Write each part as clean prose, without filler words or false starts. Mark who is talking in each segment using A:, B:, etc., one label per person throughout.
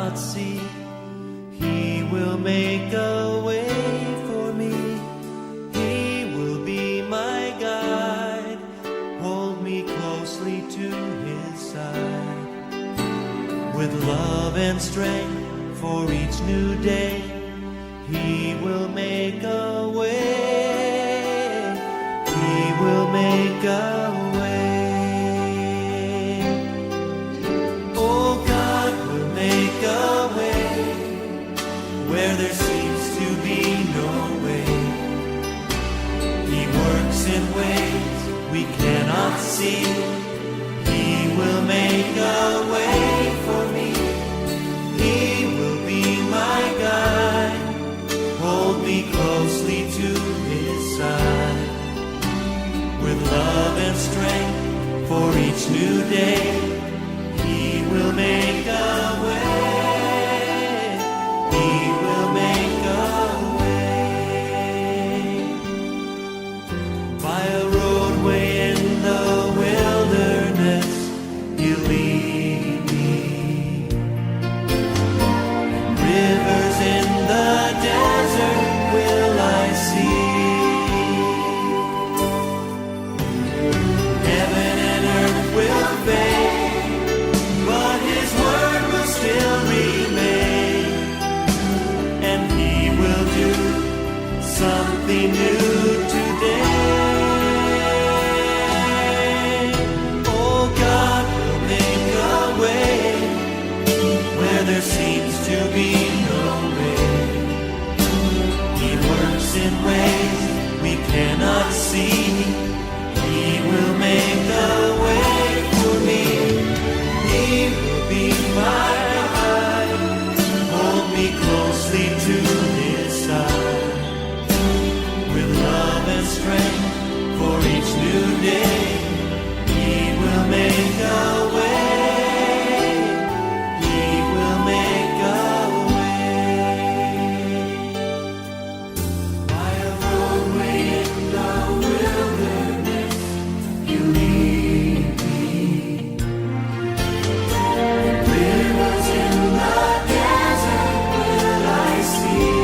A: cannot see. He will make a way for me. He will be my guide. Hold me closely to his side. With love and strength for each new day, he will make a way. He will make a way. Oh, God will make a way where there seems to be no way. He works in ways we cannot see. He will make a way for me. He will be my guide. Hold me closely to his side. With love and strength for each new day, he will make a way. He will make a way. By a roadway in the wilderness, he'll lead me. Rivers in the desert will I see. Heaven and earth will fade, but his word will still remain. And he will do something new today. Oh, God will make a way where there seems to be no way. He works in ways we cannot see. He will make a way for me. He will be my guide. Hold me closely to his side. With love and strength for each new day, he will make a way. He will make a way. By a roadway in the wilderness, you lead me. Rivers in the desert will I see.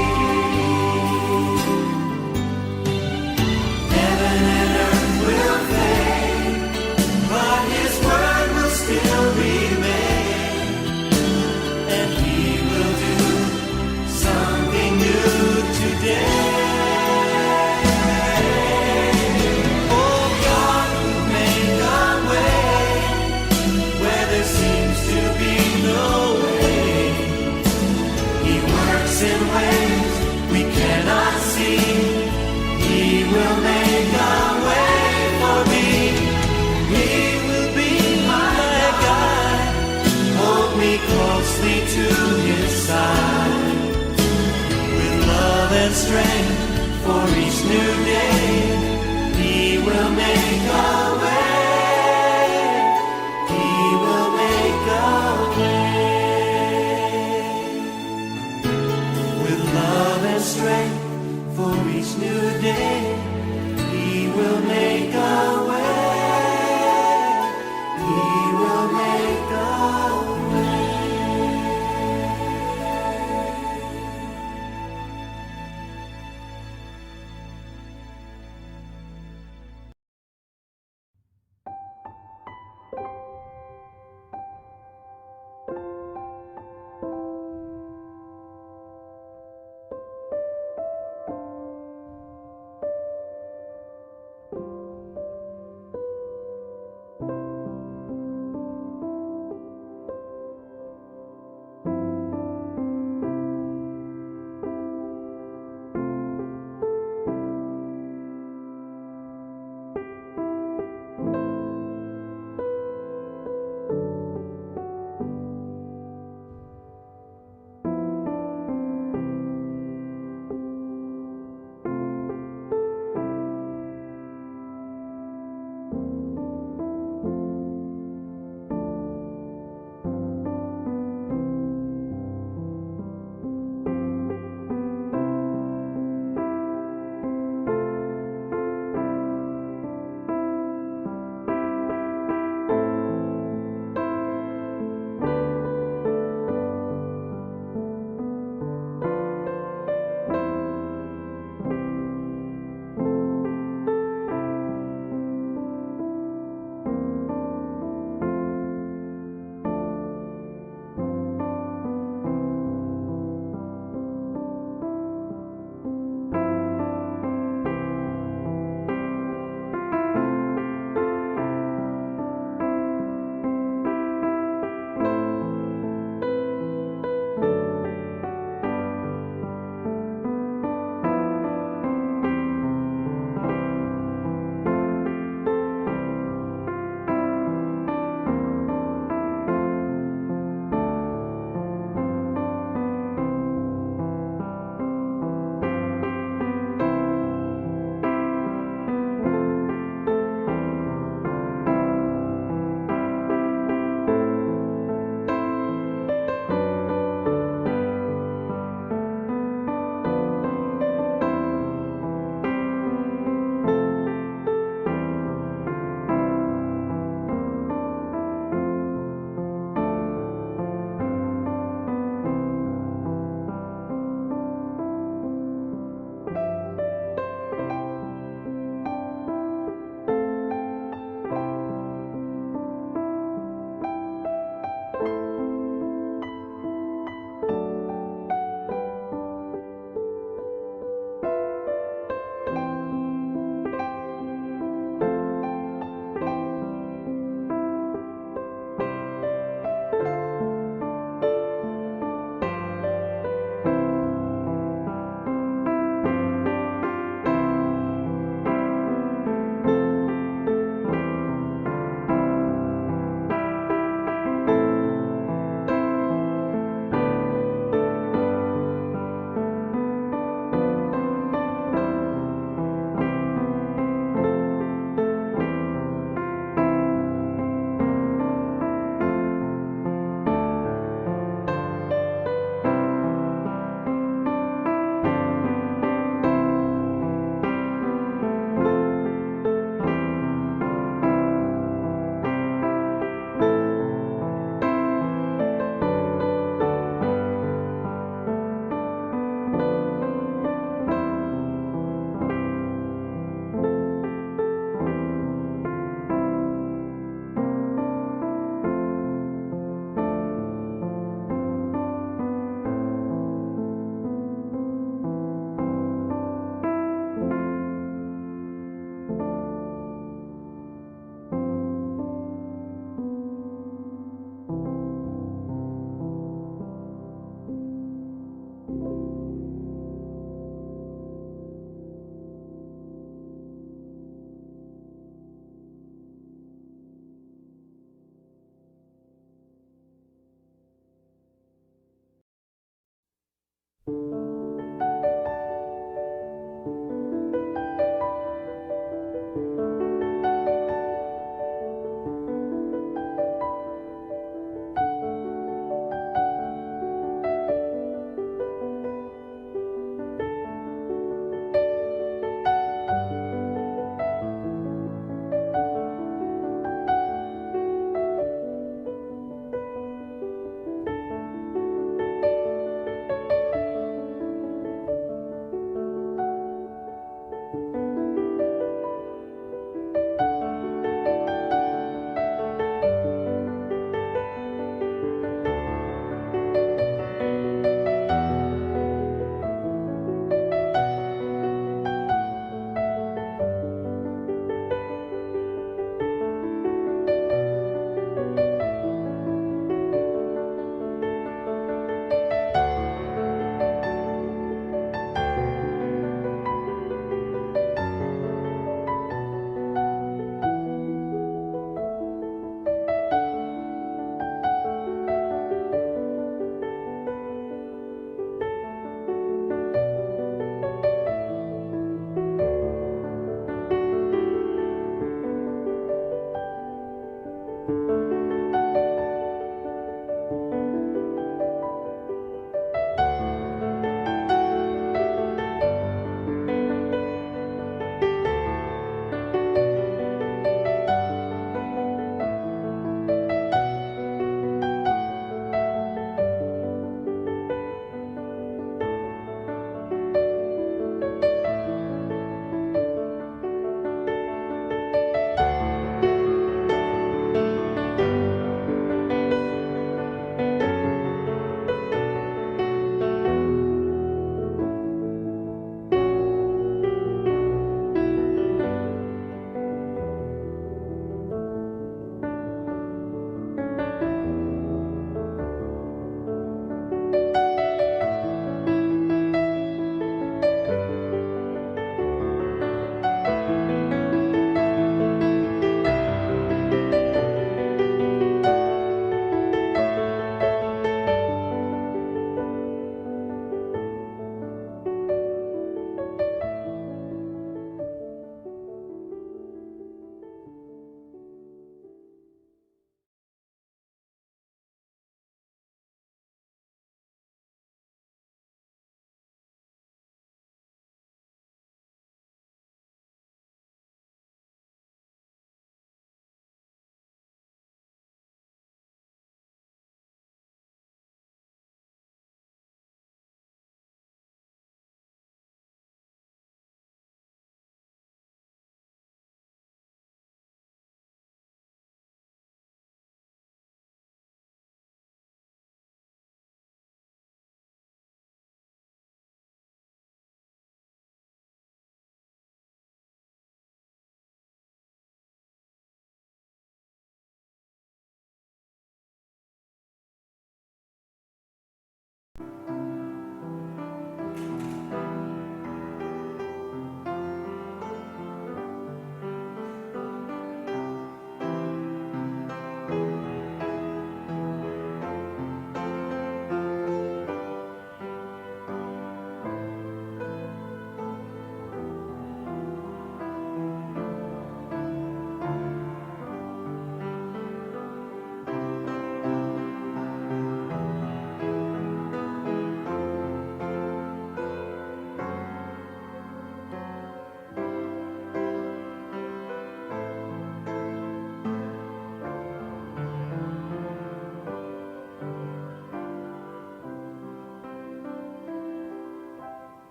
A: Heaven and earth will fade, but his word will still remain. And he will do something new today. Oh, God will make a way where there seems to be no way. He works in ways we cannot see. He will make a way for me. He will be my guide. Hold me closely to his side. With love and strength for each new day, he will make a way. He will make a way. With love and strength for each new day, he will make a way. He will make a way.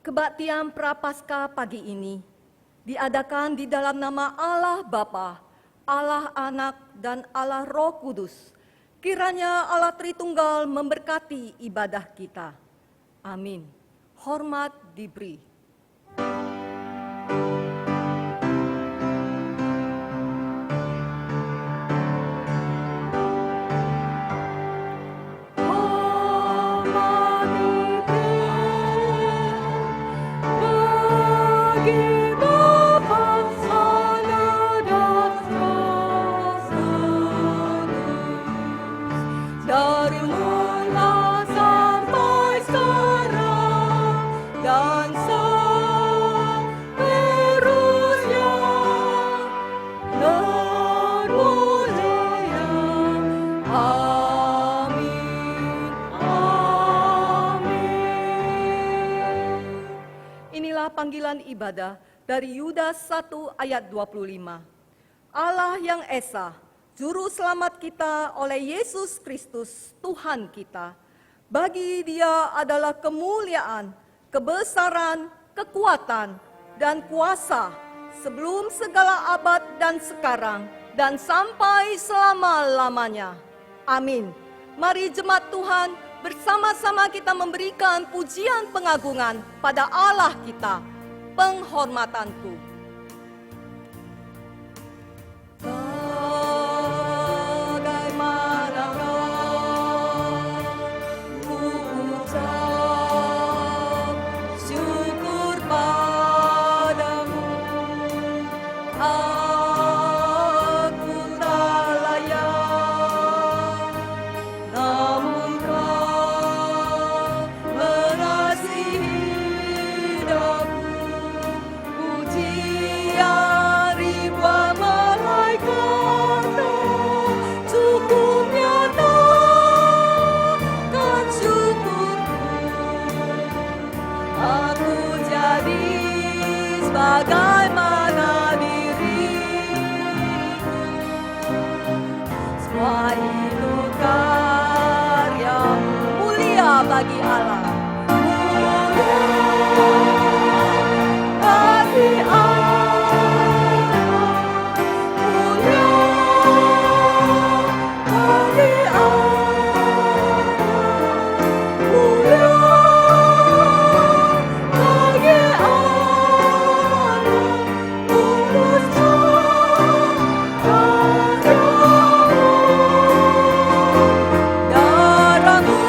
B: Kebaktian Prapaskah pagi ini diadakan di dalam nama Allah Bapa, Allah Anak, dan Allah Roh Kudus. Kiranya Allah Tritunggal memberkati ibadah kita. Amin. Hormat diberi. Dari mula sampai sekarang dan seterusnya, terpujilah. Amin, amin. Inilah panggilan ibadah dari Yudas 1 ayat 25. Allah yang Esa, Juru Selamat kita oleh Yesus Kristus, Tuhan kita. Bagi Dia adalah kemuliaan, kebesaran, kekuatan, dan kuasa sebelum segala abad dan sekarang, dan sampai selama-lamanya. Amin. Mari jemaat Tuhan, bersama-sama kita memberikan pujian pengagungan pada Allah kita. Penghormatanku. Bagaimana diriku, semua itu karya mulia bagi Allah. Bagi Allah, mulia bagi Allah, mulia bagi Allah. Darahmu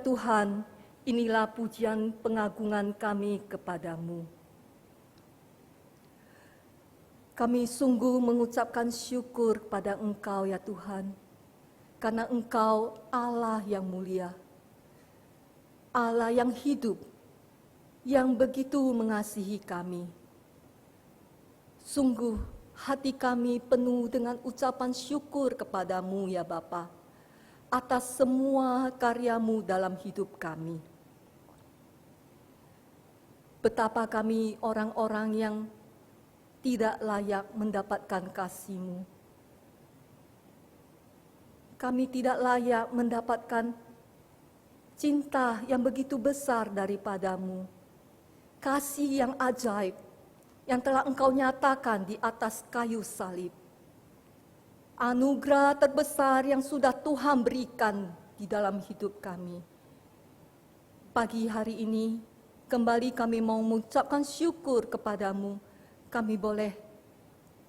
B: Tuhan, inilah pujian pengagungan kami kepadamu. Kami sungguh mengucapkan syukur kepada Engkau ya Tuhan, karena Engkau Allah yang mulia, Allah yang hidup, yang begitu mengasihi kami. Sungguh hati kami penuh dengan ucapan syukur kepadamu ya Bapa, atas semua karyamu dalam hidup kami. Betapa kami orang-orang yang tidak layak mendapatkan kasih-Mu. Kami tidak layak mendapatkan cinta yang begitu besar daripadamu. Kasih yang ajaib yang telah Engkau nyatakan di atas kayu salib. Anugerah terbesar yang sudah Tuhan berikan di dalam hidup kami. Pagi hari ini kembali kami mau mengucapkan syukur kepadamu. Kami boleh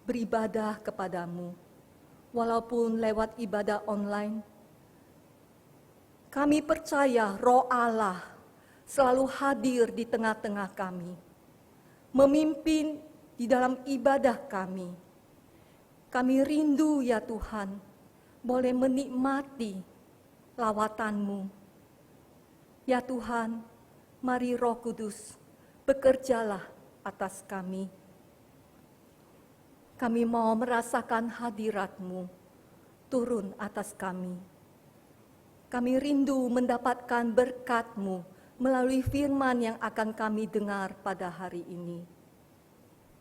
B: beribadah kepadamu, walaupun lewat ibadah online. Kami percaya Roh Allah selalu hadir di tengah-tengah kami, memimpin di dalam ibadah kami. Kami rindu ya Tuhan, boleh menikmati lawatan-Mu. Ya Tuhan, mari Roh Kudus, bekerjalah atas kami. Kami mau merasakan hadirat-Mu turun atas kami. Kami rindu mendapatkan berkat-Mu melalui firman yang akan kami dengar pada hari ini.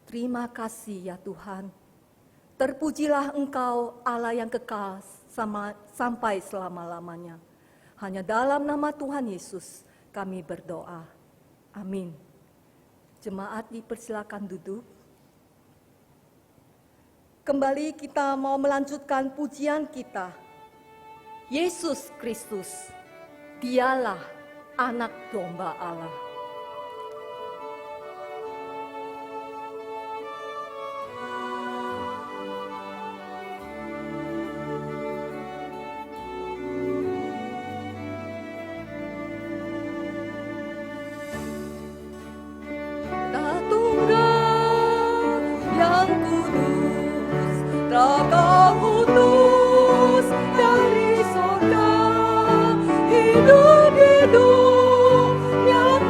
B: Terima kasih ya Tuhan. Terpujilah Engkau Allah yang kekal sampai selama-lamanya. Hanya dalam nama Tuhan Yesus kami berdoa. Amin. Jemaat dipersilakan duduk. Kembali kita mau melanjutkan pujian kita. Yesus Kristus, Dialah Anak Domba Allah.
C: Raka utus dari sorga, hidup-hidup yang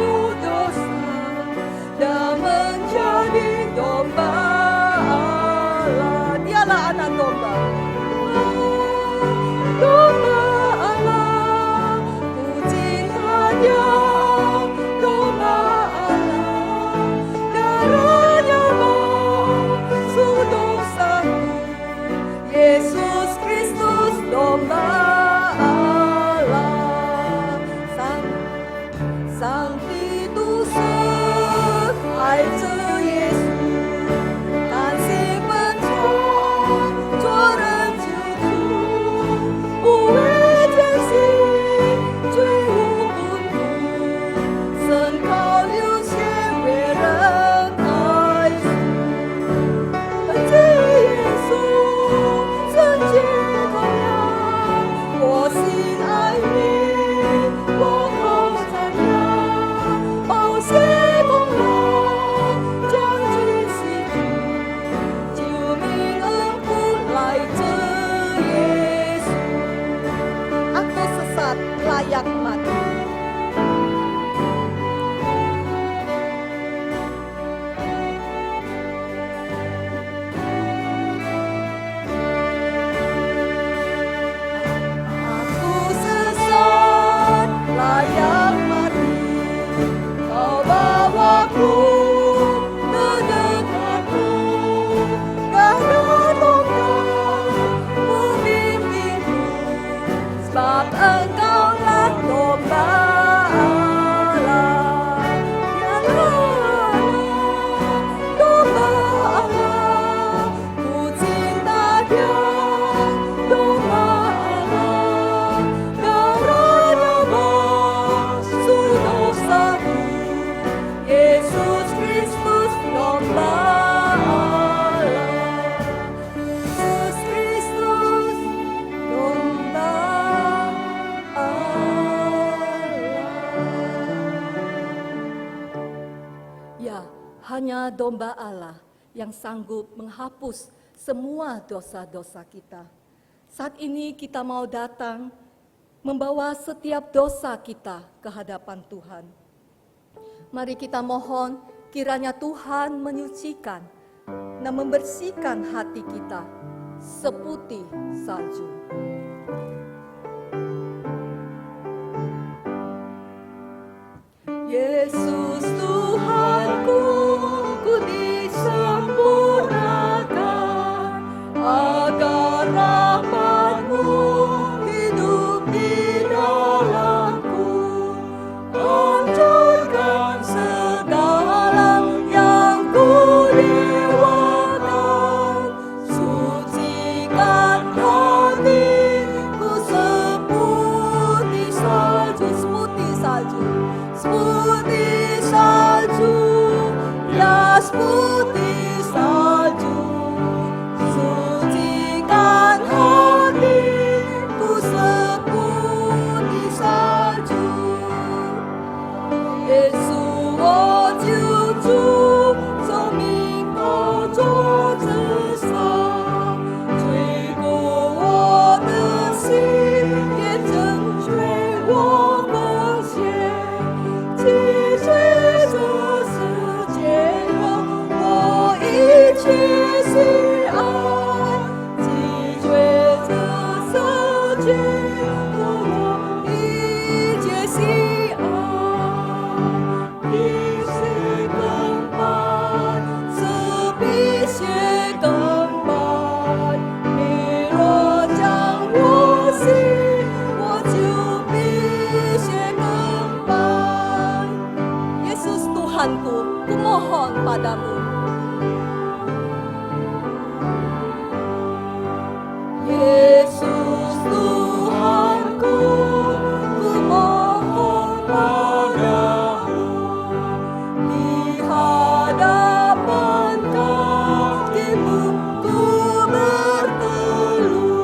B: Ya, hanya domba Allah yang sanggup menghapus semua dosa-dosa kita. Saat ini kita mau datang membawa setiap dosa kita ke hadapan Tuhan. Mari kita mohon kiranya Tuhan menyucikan dan membersihkan hati kita seputih salju. Yesus Tuhanku, ku disempurnakan agar rahmat-Mu hidup di dalamku. Hancurkan segala yang ku lewatkan, sucikan hatiku seputih salju, seputih salju. Seputih salju, ya seputih salju, sucikan hatiku seputih salju. Yesus, 我救主，生命高坐之上，吹过我的心，也成全我奉献。击碎这世界和我一切喜爱，击碎这世界和我一切喜爱。比血更白，是比血更白。你若将我心，我就比血更白。Yesus Tuhanku, kumohon padamu. Yesus Tuhanku, kumohon padamu. Di hadapan kaki-Mu ku berteluh.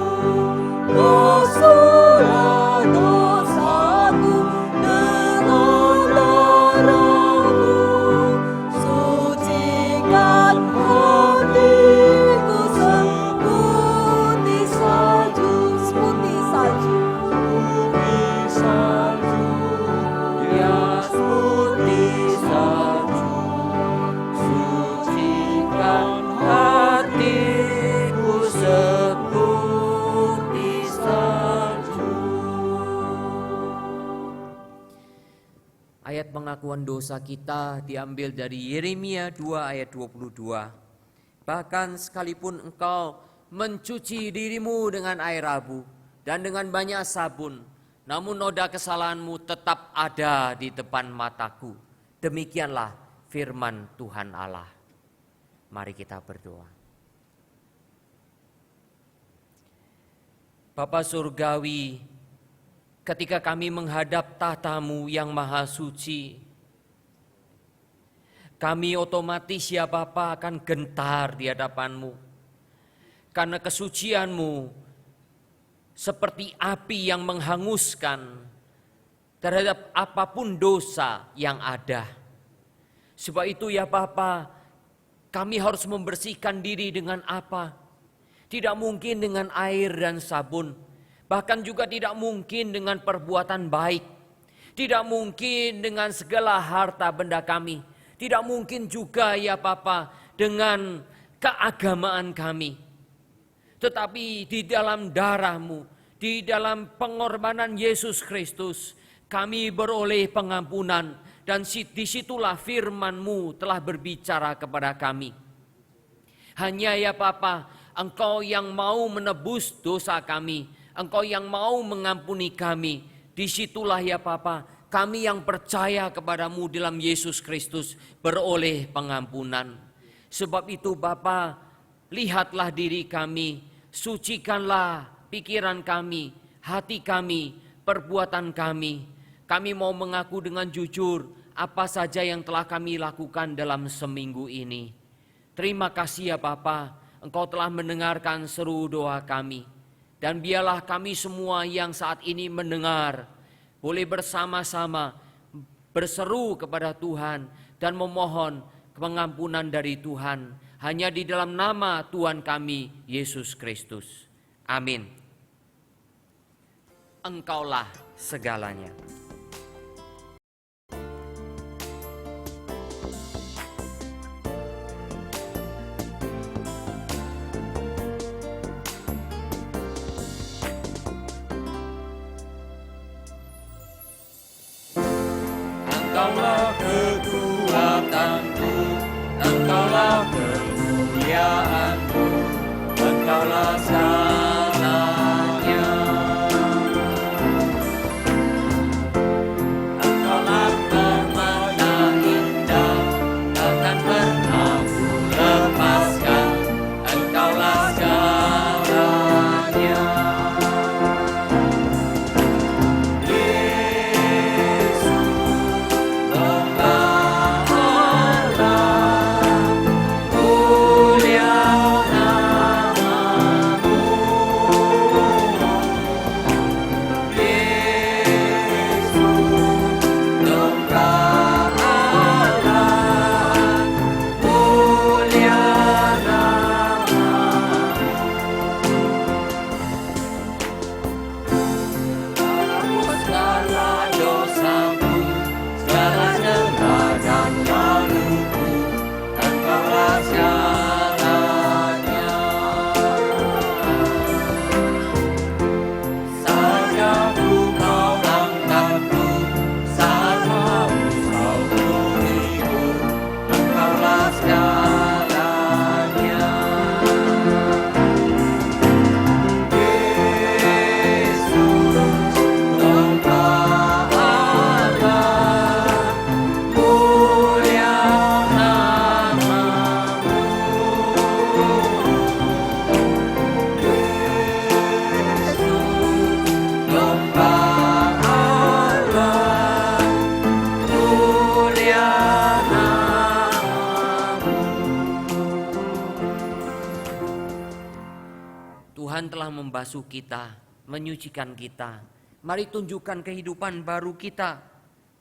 B: Basuhlah dosaku dengan darah-Mu, sucikan hatiku seputih salju, seputih salju, seputih salju, ya seputih salju, sucikan hatiku seputih salju.
D: Ayat pengakuan dosa kita diambil dari Yeremia 2 ayat 22. Bahkan sekalipun engkau mencuci dirimu dengan air abu dan dengan banyak sabun, namun noda kesalahanmu tetap ada di depan mataku. Demikianlah firman Tuhan Allah. Mari kita berdoa. Bapa Surgawi, ketika kami menghadap tahta-Mu yang maha suci, kami otomatis ya Bapa akan gentar di hadapan-Mu. Karena kesucian-Mu seperti api yang menghanguskan terhadap apapun dosa yang ada. Sebab itu ya Bapa, kami harus membersihkan diri dengan apa? Tidak mungkin dengan air dan sabun. Bahkan juga tidak mungkin dengan perbuatan baik. Tidak mungkin dengan segala harta benda kami. Tidak mungkin juga ya Bapa dengan keagamaan kami. Tetapi di dalam darah-Mu, di dalam pengorbanan Yesus Kristus, kami beroleh pengampunan. Dan disitulah firman-Mu telah berbicara kepada kami. Hanya ya Bapa, Engkau yang mau menebus dosa kami. Engkau yang mau mengampuni kami. Disitulah ya Bapa, kami yang percaya kepada-Mu dalam Yesus Kristus beroleh pengampunan. Sebab itu Bapa, lihatlah diri kami, sucikanlah pikiran kami, hati kami, perbuatan kami. Kami mau mengaku dengan jujur apa saja yang telah kami lakukan dalam seminggu ini. Terima kasih ya Bapa, Engkau telah mendengarkan seru doa kami. Dan biarlah kami semua yang saat ini mendengar, boleh bersama-sama berseru kepada Tuhan. dan memohon pengampunan dari Tuhan hanya di dalam nama Tuhan kami Yesus Kristus. Amin. Engkaulah segalanya.
A: Engkaulah kekuatanku, Engkaulah kemuliaanku, Engkaulah segalanya. Engkaulah permata indah, takkan pernah ku lepaskan, Engkaulah segalanya.
D: Tuhan telah membasuh kita, menyucikan kita. Mari tunjukkan kehidupan baru kita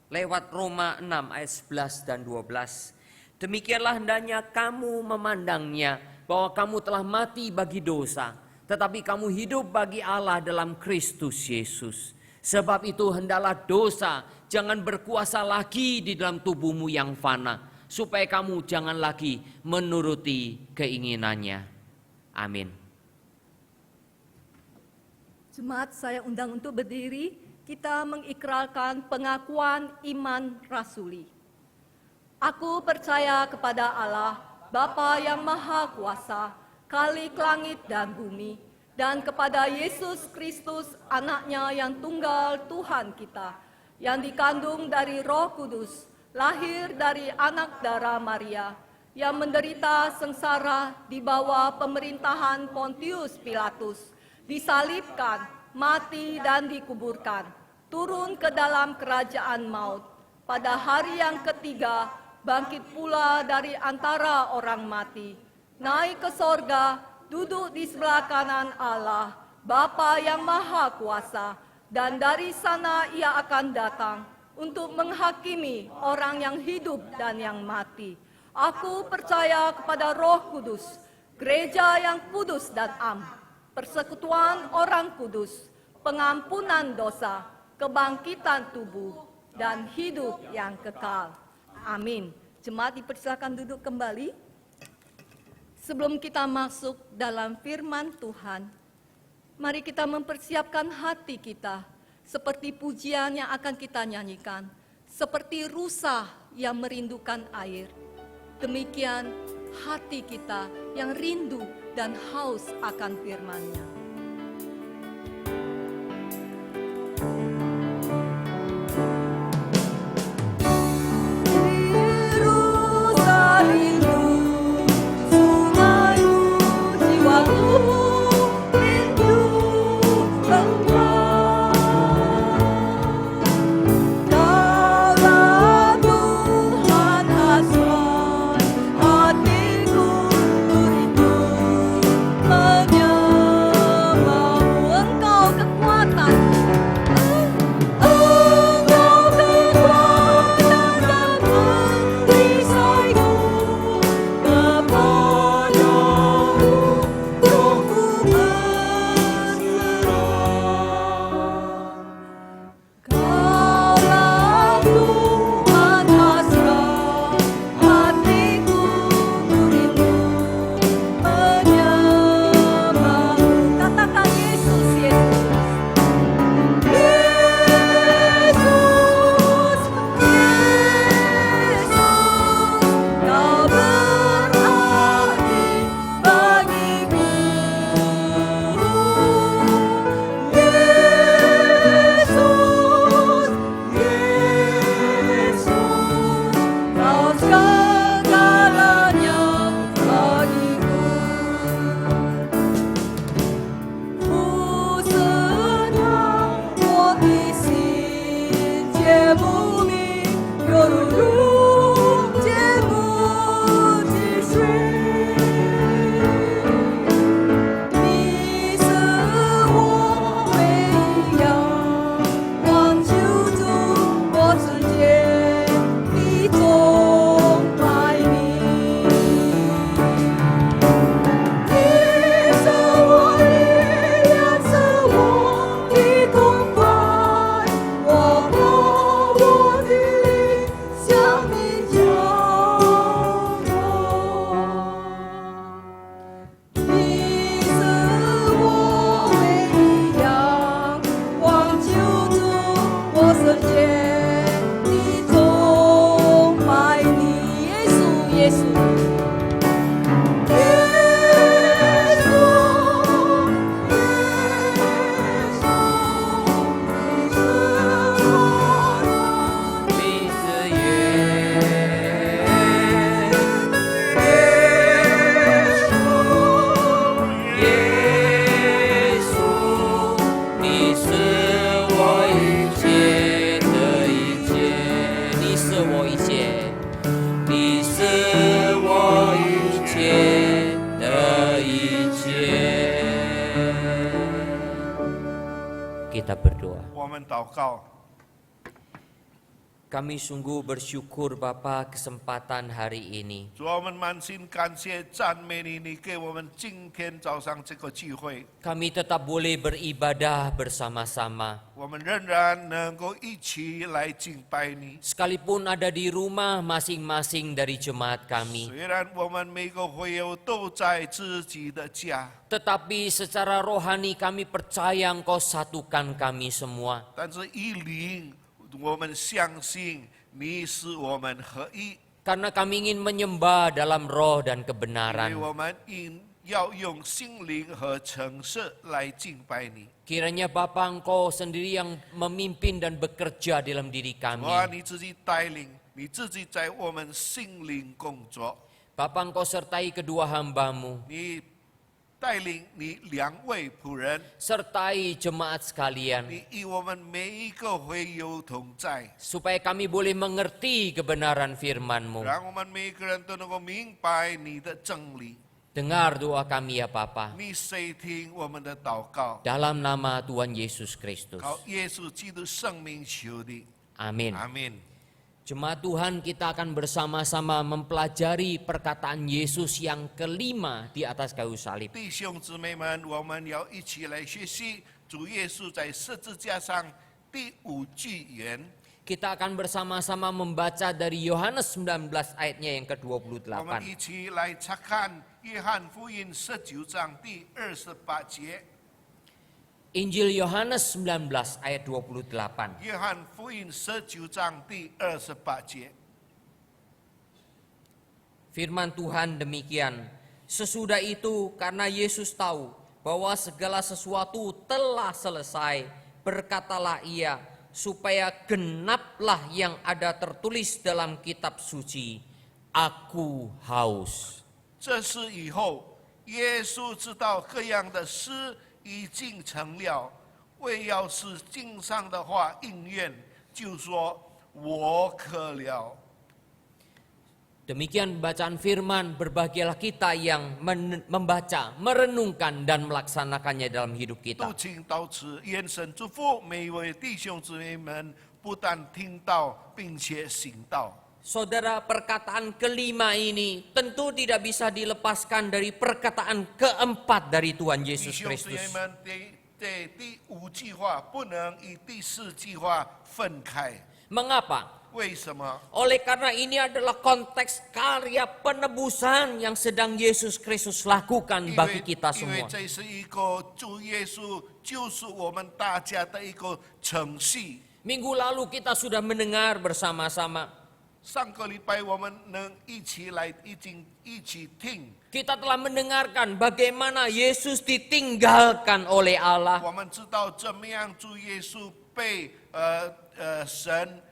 D: lewat Roma 6 ayat 11 dan 12. Demikianlah hendaknya kamu memandangnya, bahwa kamu telah mati bagi dosa, tetapi kamu hidup bagi Allah dalam Kristus Yesus. Sebab itu hendaklah dosa jangan berkuasa lagi di dalam tubuhmu yang fana, supaya kamu jangan lagi menuruti keinginannya. Amin.
B: Jemaat, saya undang untuk berdiri, kita mengikrarkan pengakuan iman rasuli. Aku percaya kepada Allah, Bapa yang Maha Kuasa, Khalik langit dan bumi, dan kepada Yesus Kristus, Anaknya yang tunggal Tuhan kita, yang dikandung dari Roh Kudus, lahir dari anak darah Maria, yang menderita sengsara di bawah pemerintahan Pontius Pilatus, disalibkan, mati dan dikuburkan, turun ke dalam kerajaan maut. Pada hari yang ketiga, bangkit pula dari antara orang mati, naik ke sorga, duduk di sebelah kanan Allah, Bapa yang Maha Kuasa, dan dari sana ia akan datang untuk menghakimi orang yang hidup dan yang mati. Aku percaya kepada Roh Kudus, gereja yang kudus dan am, persekutuan orang kudus, pengampunan dosa, kebangkitan tubuh, dan hidup yang kekal. Amin. Jemaat dipersilakan duduk kembali. Sebelum kita masuk dalam firman Tuhan, mari kita mempersiapkan hati kita seperti pujian yang akan kita nyanyikan, seperti rusa yang merindukan air. Demikian hati kita yang rindu dan haus akan firman-Nya.
C: Hatiku rindu menyanyi.
D: kita berdoa.
E: 我们祷告，
D: Kami sungguh bersyukur Bapa kesempatan hari ini.
E: 主啊，我们满心感谢赞美你，你给我们今天早上这个机会，
D: Kami tetap boleh beribadah bersama-sama.
E: 我们仍然能够一起来敬拜你。
D: Sekalipun ada di rumah masing-masing dari jemaat kami.
E: 虽然我们每个会友都在自己的家，
D: Tetapi secara rohani kami percaya Engkau satukan kami semua.
E: 但是一灵，我们相信你使我们合一，
D: Karena kami ingin menyembah dalam roh dan
E: 因为
D: kebenaran.
E: 我们要用心灵和诚实来敬拜你。
D: Kiranya Bapa Engkau sendiri yang memimpin dan bekerja dalam diri
E: 主啊，
D: kami.
E: 你自己带领，你自己在我们心灵工作，
D: Bapa Engkau sertai kedua hamba-Mu.
E: 你带领你2位仆人，
D: Sertai jemaat sekalian.
E: 你与我们每一个会友同在，
D: Supaya kami boleh mengerti kebenaran firman-Mu.
E: 让我们每一个人都能够明白你的真理。
D: Dengar doa kami ya Bapa.
E: 你垂听我们的祷告，
D: Dalam nama Tuhan Yesus Kristus.
E: 靠耶稣基督圣名求的，
D: Amin.
E: 阿门。
D: Jemaat Tuhan, kita akan bersama-sama mempelajari perkataan Yesus yang kelima di atas kayu salib.
E: 弟兄姊妹们，我们要一起来学习主耶稣在十字架上第5句言。
D: Kita akan bersama-sama membaca dari Yohanes 19 ayatnya yang
E: 我们
D: ke-28.
E: 一起来查看约翰福音19章第28节。
D: Injil Yohanes 19 ayat 28.
E: 约翰福音19章第28节。
D: Firman Tuhan demikian. Sesudah itu karena Yesus tahu bahwa segala sesuatu telah selesai, berkatalah ia, supaya genaplah yang ada tertulis dalam kitab suci. Aku haus.
E: 这事以后，耶稣知道各样的事已经成了，为要使经上的话应验，就说：“我渴了。”
D: Demikian bacaan firman, berbahagialah kita yang membaca, merenungkan dan melaksanakannya dalam hidup
E: 都
D: kita.
E: 请到此，愿神祝福每一位弟兄姊妹们，不但听到，并且行道。
D: Saudara, perkataan kelima ini tentu tidak bisa dilepaskan dari perkataan keempat dari Tuhan
E: 弟
D: Yesus
E: 兄姊妹
D: Kristus.
E: 们，第5句话不能与第4句话分开。
D: Mengapa?
E: 为什么？
D: Oleh karena ini adalah konteks karya penebusan yang sedang Yesus Kristus lakukan
E: 因
D: bagi
E: 为
D: kita
E: 因为
D: semua.
E: 这是一个主耶稣救赎我们大家的一个程序。
D: Minggu lalu kita sudah mendengar bersama-sama.
E: 上个礼拜我们能一起来，一起听。
D: Kita telah mendengarkan bagaimana Yesus ditinggalkan oleh Allah.
E: 我们知道怎么样主耶稣被神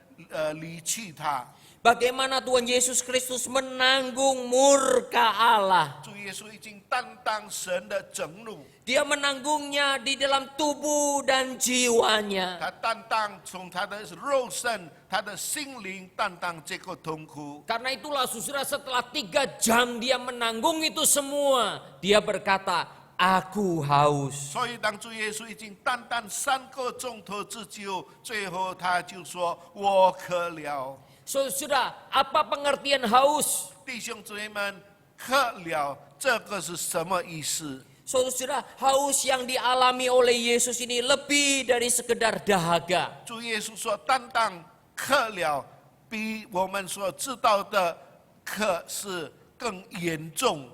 E: 离弃他，
D: Bagaimana Tuhan Yesus Kristus menanggung murka Allah.
E: 主耶稣已经担当神的整怒，
D: Dia menanggungnya di dalam tubuh dan jiwanya.
E: 他担当从他的肉身、他的心灵担当这个痛苦。
D: Karena itulah saudara, setelah 3 jam dia menanggung itu semua, dia berkata, aku haus.
E: 所以当主耶稣已经单单3个钟头之久，最后他就说：“我渴了。”
D: Saudara, apa pengertian haus?
E: 弟兄姊妹们，渴了这个是什么意思？
D: Saudara, haus yang dialami oleh Yesus ini lebih dari sekedar dahaga.
E: 主耶稣说，单单渴了，比我们所知道的渴是更严重，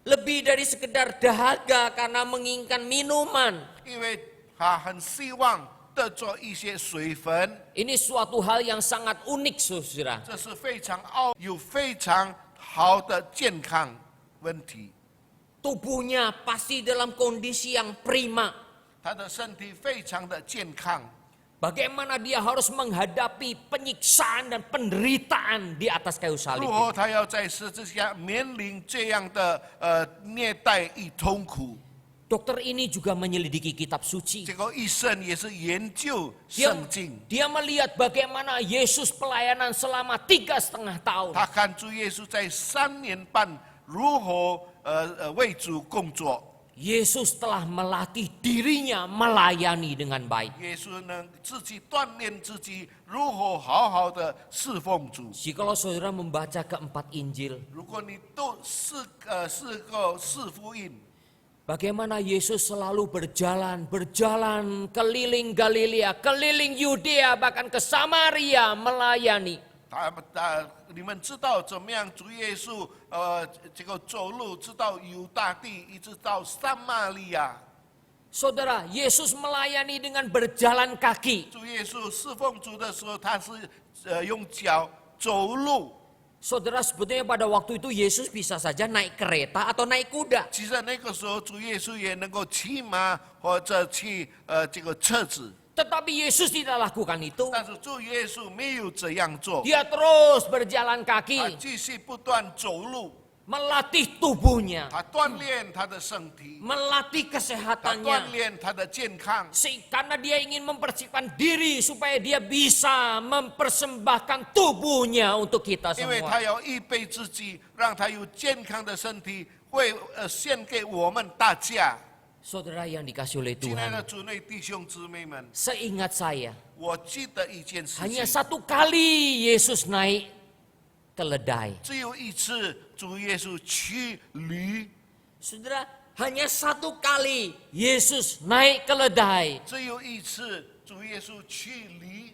D: Lebih dari sekedar dahaga karena menginginkan minuman.
E: 因为他很希望得着一些水分，
D: Ini suatu hal yang sangat unik, saudara.
E: 这是非常有非常好的健康问题。
D: Tubuhnya pasti dalam kondisi yang prima.
E: 他的身体非常的健康，
D: Bagaimana dia harus menghadapi penyiksaan dan penderitaan di atas kayu salib
E: 如
D: itu.
E: 何他要在十字架面临这样的虐待与痛苦？
D: Dokter ini juga menyelidiki kitab suci.
E: 这个医生也是研究
D: Dia,
E: 圣经，
D: dia melihat bagaimana Yesus pelayanan selama 3,5 tahun.
E: 他看主耶稣在3年半如何为主工作。
D: Yesus telah melatih dirinya melayani dengan baik.
E: 耶稣能自己锻炼自己如何好好的侍奉主。
D: Jikalau saudara membaca keempat Injil,
E: 如果你都四福音，
D: bagaimana Yesus selalu berjalan keliling Galilea, keliling Yudea, bahkan ke Samaria melayani.
E: 你们知道怎么样？主耶稣这个走路直到犹大地，一直到撒玛利亚。
D: Saudara, Yesus melayani dengan berjalan kaki.
E: 主耶稣侍奉主的时候，他是用脚走路。
D: Saudara, sebetulnya pada waktu itu Yesus bisa saja naik kereta atau naik kuda.
E: 其实那个时候，主耶稣也能够骑马或者骑这个车子，
D: Tetapi Yesus tidak lakukan itu.
E: 但是主耶稣没有这样做，
D: Dia terus berjalan
E: 他
D: kaki,
E: 继续不断走路，
D: melatih tubuhnya,
E: 他锻炼他的身体，
D: melatih
E: 他锻
D: kesehatannya.
E: 炼他的健康。
D: Karena dia ingin mempersiapkan diri supaya dia bisa mempersembahkan tubuhnya untuk kita
E: 因为他
D: semua.
E: 要预备自己，让他有健康的身体，会献给我们大家。
D: Saudara yang dikasih oleh
E: 亲爱的
D: Tuhan,
E: 主内弟兄姊妹们，
D: seingat saya,
E: 我记得一件事
D: hanya
E: 情，
D: satu kali Yesus naik keledai.
E: 只有一次主耶稣骑驴，
D: Saudara, hanya satu kali Yesus naik keledai.
E: 只有一次主耶稣骑驴。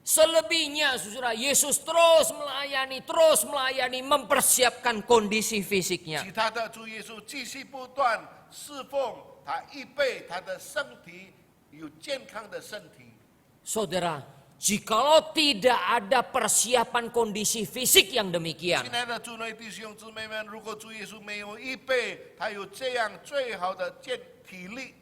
D: Selebihnya, saudara, Yesus terus melayani, mempersiapkan kondisi fisiknya.
E: 其他的主耶稣继续不断侍奉，他预备他的身体有健康的身体。
D: Saudara, jikalau tidak ada persiapan kondisi fisik yang demikian,
E: 亲爱的主内弟兄姊妹们，如果主耶稣没有预备，他有这样最好的体力，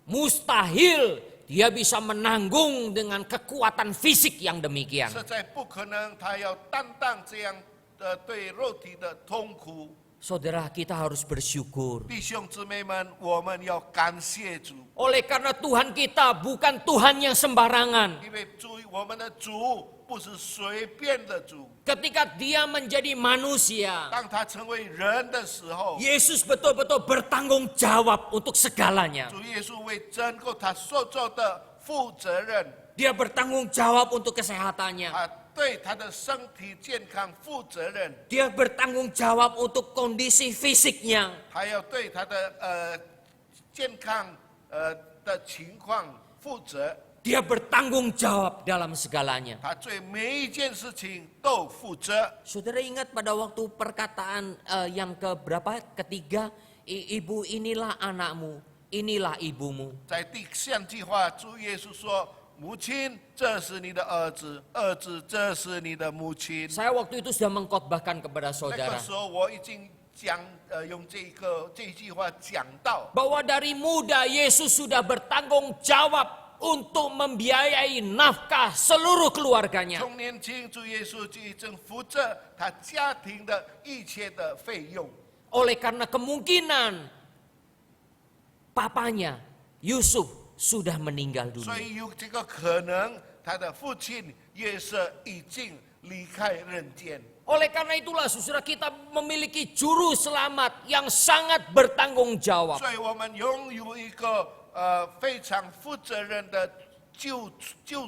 D: mustahil dia bisa menanggung dengan kekuatan fisik yang demikian.
E: 实在不可能，他要担当这样的对肉体的痛苦。
D: Saudara, kita harus bersyukur.
E: 弟兄姊妹们，我们要感谢主，
D: Oleh karena Tuhan kita bukan Tuhan yang sembarangan.
E: 因为我们的主不是随便的主。
D: Ketika dia menjadi manusia,
E: 当他成为人的时候，
D: Yesus betul-betul bertanggung jawab untuk segalanya.
E: 主耶稣为整个他所做的负责任，
D: Dia bertanggung jawab untuk kesehatannya.
E: 他对他的身体健康负责任，
D: Dia bertanggung jawab untuk kondisi fisiknya.
E: 还要对他的健康的情况负责。
D: Dia bertanggung jawab dalam segalanya.
E: 他对每一件事情都负责。
D: Saudara ingat pada waktu perkataan yang keberapa? Ketiga, ibu inilah anakmu, inilah ibumu.
E: 在第三句话，主耶稣说：“母亲，这是你的儿子；儿子，这是你的母亲。”
D: Saya waktu itu sudah mengkhotbahkan kepada
E: 那
D: saudara
E: 个时候我已经用这句话讲到，
D: bahwa dari muda Yesus sudah bertanggung jawab untuk membiayai nafkah seluruh keluarganya.
E: 从年轻主耶稣就已经负责他家庭的一切的费用。
D: Oleh karena kemungkinan papanya Yusuf sudah meninggal
E: 所
D: dunia.
E: 以有这个可能，他的父亲也是已经离开人间。
D: Oleh karena itulah saudara kita memiliki juru selamat yang sangat bertanggung jawab.
E: 所以我们拥有一个非常负责任的救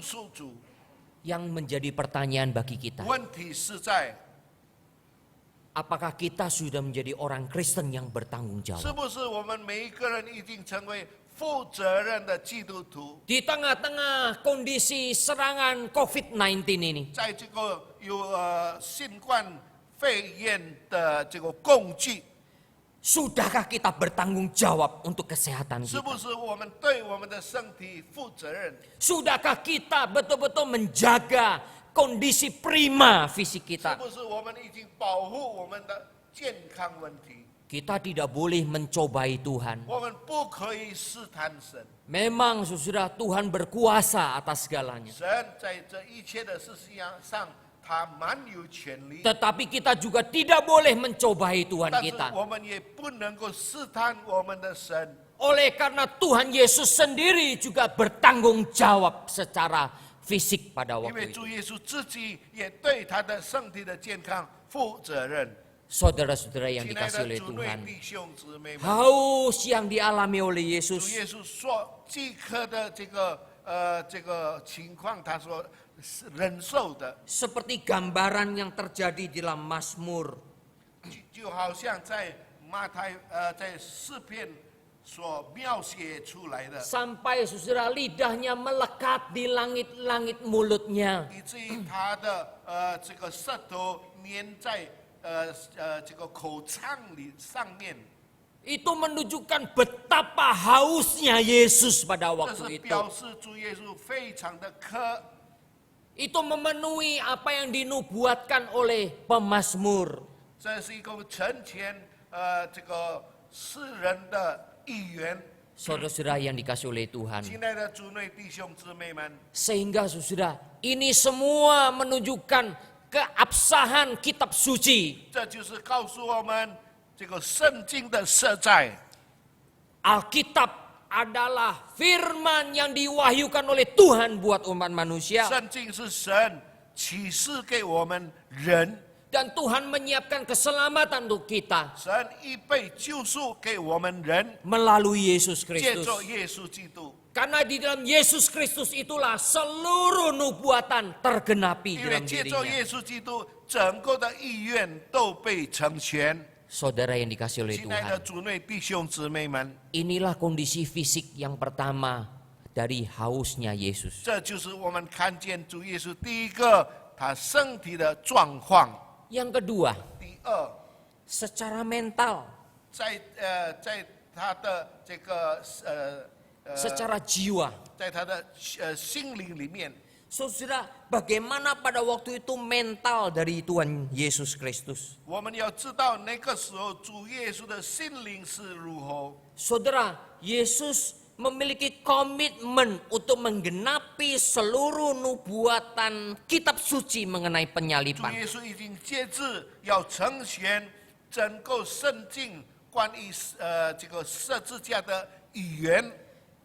E: 赎主。
D: Yang menjadi pertanyaan bagi kita,
E: 问题是在，
D: apakah kita sudah menjadi orang Kristen yang bertanggung
E: 是
D: jawab?
E: 不是我们每一个人已经成为负责任的基督徒？
D: Di tengah-tengah kondisi serangan COVID-19 ini,
E: 在这个有新冠肺炎的这个工具，
D: sudahkah kita bertanggung jawab untuk kesehatan
E: 是
D: kita?
E: 不是我们对我们的身体负责任？
D: Sudahkah kita betul-betul menjaga kondisi prima fisik
E: 是
D: kita?
E: 不是我们已经保护我们的健康问题？
D: Kita tidak boleh mencobai Tuhan.
E: 我们不可以试探神。
D: Memang sudah Tuhan berkuasa atas segalanya.
E: 神在这一切的事情上，他蛮有权利。
D: Tetapi kita juga tidak boleh mencobai Tuhan
E: 但是
D: kita.
E: 我们也不能够试探我们的神，
D: Oleh karena Tuhan Yesus sendiri juga bertanggung jawab secara fisik pada
E: 因为
D: waktu itu.
E: 主耶稣自己也对他的身体的健康负责任。
D: Saudara-saudara yang
E: 亲爱
D: dikasih
E: 的
D: oleh
E: 主内
D: Tuhan,
E: 弟兄姊妹们，
D: haus yang dialami oleh
E: 主
D: Yesus
E: 耶稣所饥渴的这个情况，他所忍受的，
D: seperti gambaran yang terjadi di dalam Mazmur.
E: 就好像在在诗篇所描写出来的，
D: Sampai saudara lidahnya melekat di langit-langit mulutnya.
E: 以至于他的这个舌头粘在这个口腔里上面，
D: Itu menunjukkan betapa hausnya Yesus pada
E: 这
D: waktu
E: 是
D: itu.
E: 表示主耶稣非常的渴，
D: Itu memenuhi apa yang dinubuatkan oleh pemazmur.
E: 这是一个成全这个世人的意愿。
D: Saudara-saudara yang dikasih oleh Tuhan.
E: 亲爱的主内弟兄姊妹们，
D: Sehingga saudara, ini semua menunjukkan keabsahan kitab suci.
E: 这就是告诉我们这个圣经的色彩。
D: Alkitab adalah firman yang diwahyukan oleh Tuhan buat umat manusia.
E: 圣经是神启示给我们人，
D: Dan Tuhan menyiapkan keselamatan untuk kita
E: 神预备救赎给我们人，
D: melalui Yesus
E: 借
D: Kristus.
E: 着耶稣基督。
D: Karena di dalam Yesus Kristus itulah seluruh nubuatan tergenapi
E: 因为
D: dalam
E: 借着
D: dirinya.
E: 耶稣基督，整个的意愿都被成全。
D: Saudara yang dikasih oleh
E: 亲爱的
D: Tuhan,
E: 主内弟兄姊妹们，
D: inilah kondisi fisik yang pertama dari hausnya Yesus.
E: 这就是我们看见主耶稣第一个他身体的状况。
D: Yang kedua,
E: 第二，
D: secara mental,
E: 在他的这个
D: secara jiwa.
E: 在他的心灵里面，
D: Saudara, bagaimana pada waktu itu mental dari Tuhan Yesus Kristus?
E: 我们要知道那个时候主耶稣的心灵是如何。
D: Saudara, Yesus memiliki komitmen untuk menggenapi seluruh nubuatan kitab suci mengenai
E: 主
D: penyaliban.
E: 耶稣已经节制要成全整个圣经关于这个十字架的语言。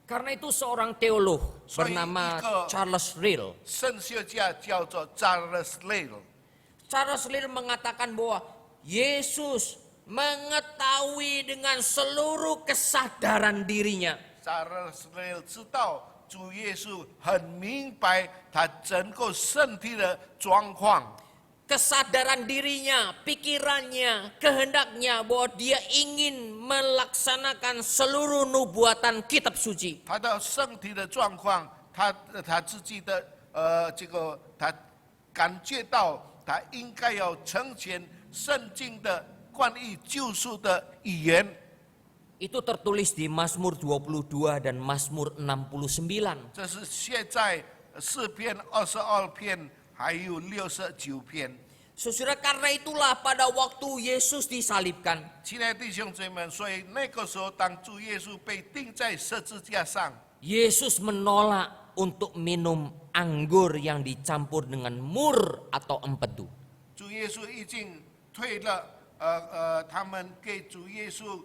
D: Karena itu seorang teolog bernama
E: Soalnya
D: Charles Lyell.
E: 圣学家叫做 Charles Lyell，
D: Charles Lyell mengatakan bahwa Yesus mengetahui dengan seluruh kesadaran dirinya
E: 查尔斯·雷尔知道主耶稣很明白他整个身体的状况，
D: kesadaran dirinya, pikirannya, kehendaknya bahwa dia ingin melaksanakan seluruh nubuatan kitab suci.
E: 他的身体的状况，他自己的这个他感觉到他应该要成全圣经的关于救赎的语言。
D: Itu tertulis di Mazmur 22 dan Mazmur 69.
E: 这是写在诗篇22篇还有69篇。
D: Saudara, karena itulah pada waktu Yesus disalibkan,
E: 亲爱的弟兄姊妹们，所以那个时候，当主耶稣被钉在十字架上，
D: Yesus menolak untuk minum anggur yang dicampur dengan mur atau empedu.
E: 主耶稣已经退了，他们给主耶稣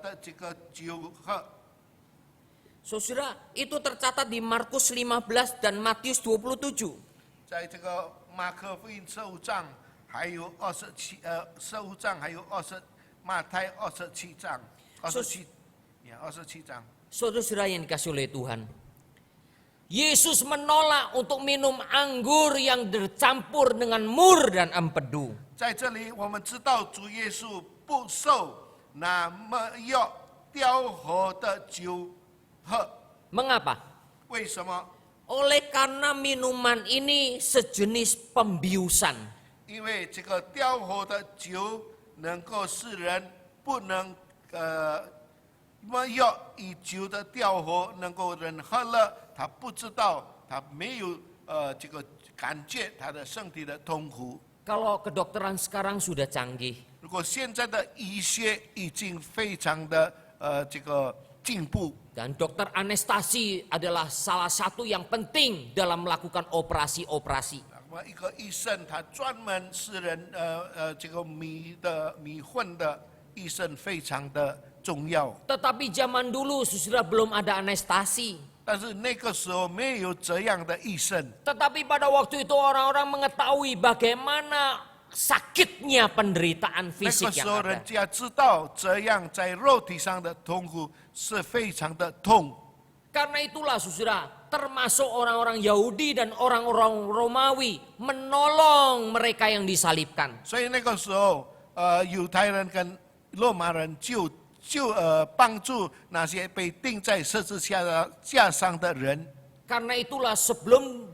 E: 的这个酒喝。
D: Saudara, itu tercatat di Markus 15 dan Matius 27.
E: 在这个马可福音15章，还有15章，还有马太27章，27章。
D: Saudara-saudara yang dikasih oleh Tuhan, Yesus menolak untuk minum anggur yang bercampur dengan mur dan empedu.
E: 在这里，我们知道主耶稣不受那么要调和的酒喝，
D: Mengapa?
E: 为什么？
D: Oleh karena minuman ini sejenis pembiusan.
E: 因为这个调和的酒能够使人不能没有以酒的调和，能够人喝了，他不知道，他没有这个感觉他的身体的痛苦。
D: Kalau kedokteran sekarang sudah canggih,
E: 如果现在的医学已经非常的这个进步，
D: dan dokter anestesi adalah salah satu yang penting dalam melakukan operasi-operasi.
E: 那么一个医生他专门使人这个迷混的医生非常的重要。
D: Tetapi zaman dulu saudara belum ada anestesi.
E: 但是那个时候没有这样的医生，
D: Tetapi pada waktu itu orang-orang mengetahui bagaimana sakitnya penderitaan
E: 那
D: fisik
E: 个时
D: yang
E: 候，
D: ada.
E: 人家知道这样在肉体上的痛苦是非常的痛。
D: Karena itulah saudara, termasuk orang-orang Yahudi dan orang-orang Romawi menolong mereka yang disalibkan.
E: 所以那个时候，犹太人跟罗马人就帮助那些被钉在十字架上的人。
D: Karena itulah sebelum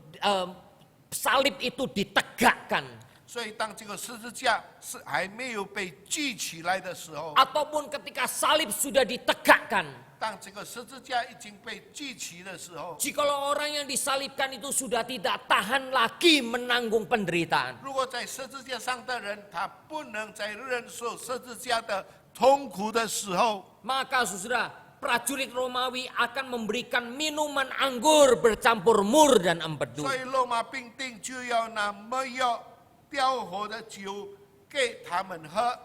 D: salib itu ditegakkan,
E: 所以当这个十字架是还没有被举起来的时候，
D: ataupun ketika salib sudah ditegakkan,
E: 当这个十字架已经被举起的时候，
D: jikalau orang yang disalibkan itu sudah tidak tahan lagi menanggung penderitaan,
E: 如果在十字架上的人他不能再忍受十字架的痛苦的时候，
D: maka saudara, prajurit Romawi akan memberikan minuman anggur bercampur mur dan empedu.
E: 所以罗马兵丁就要拿没有调和的酒给他们喝。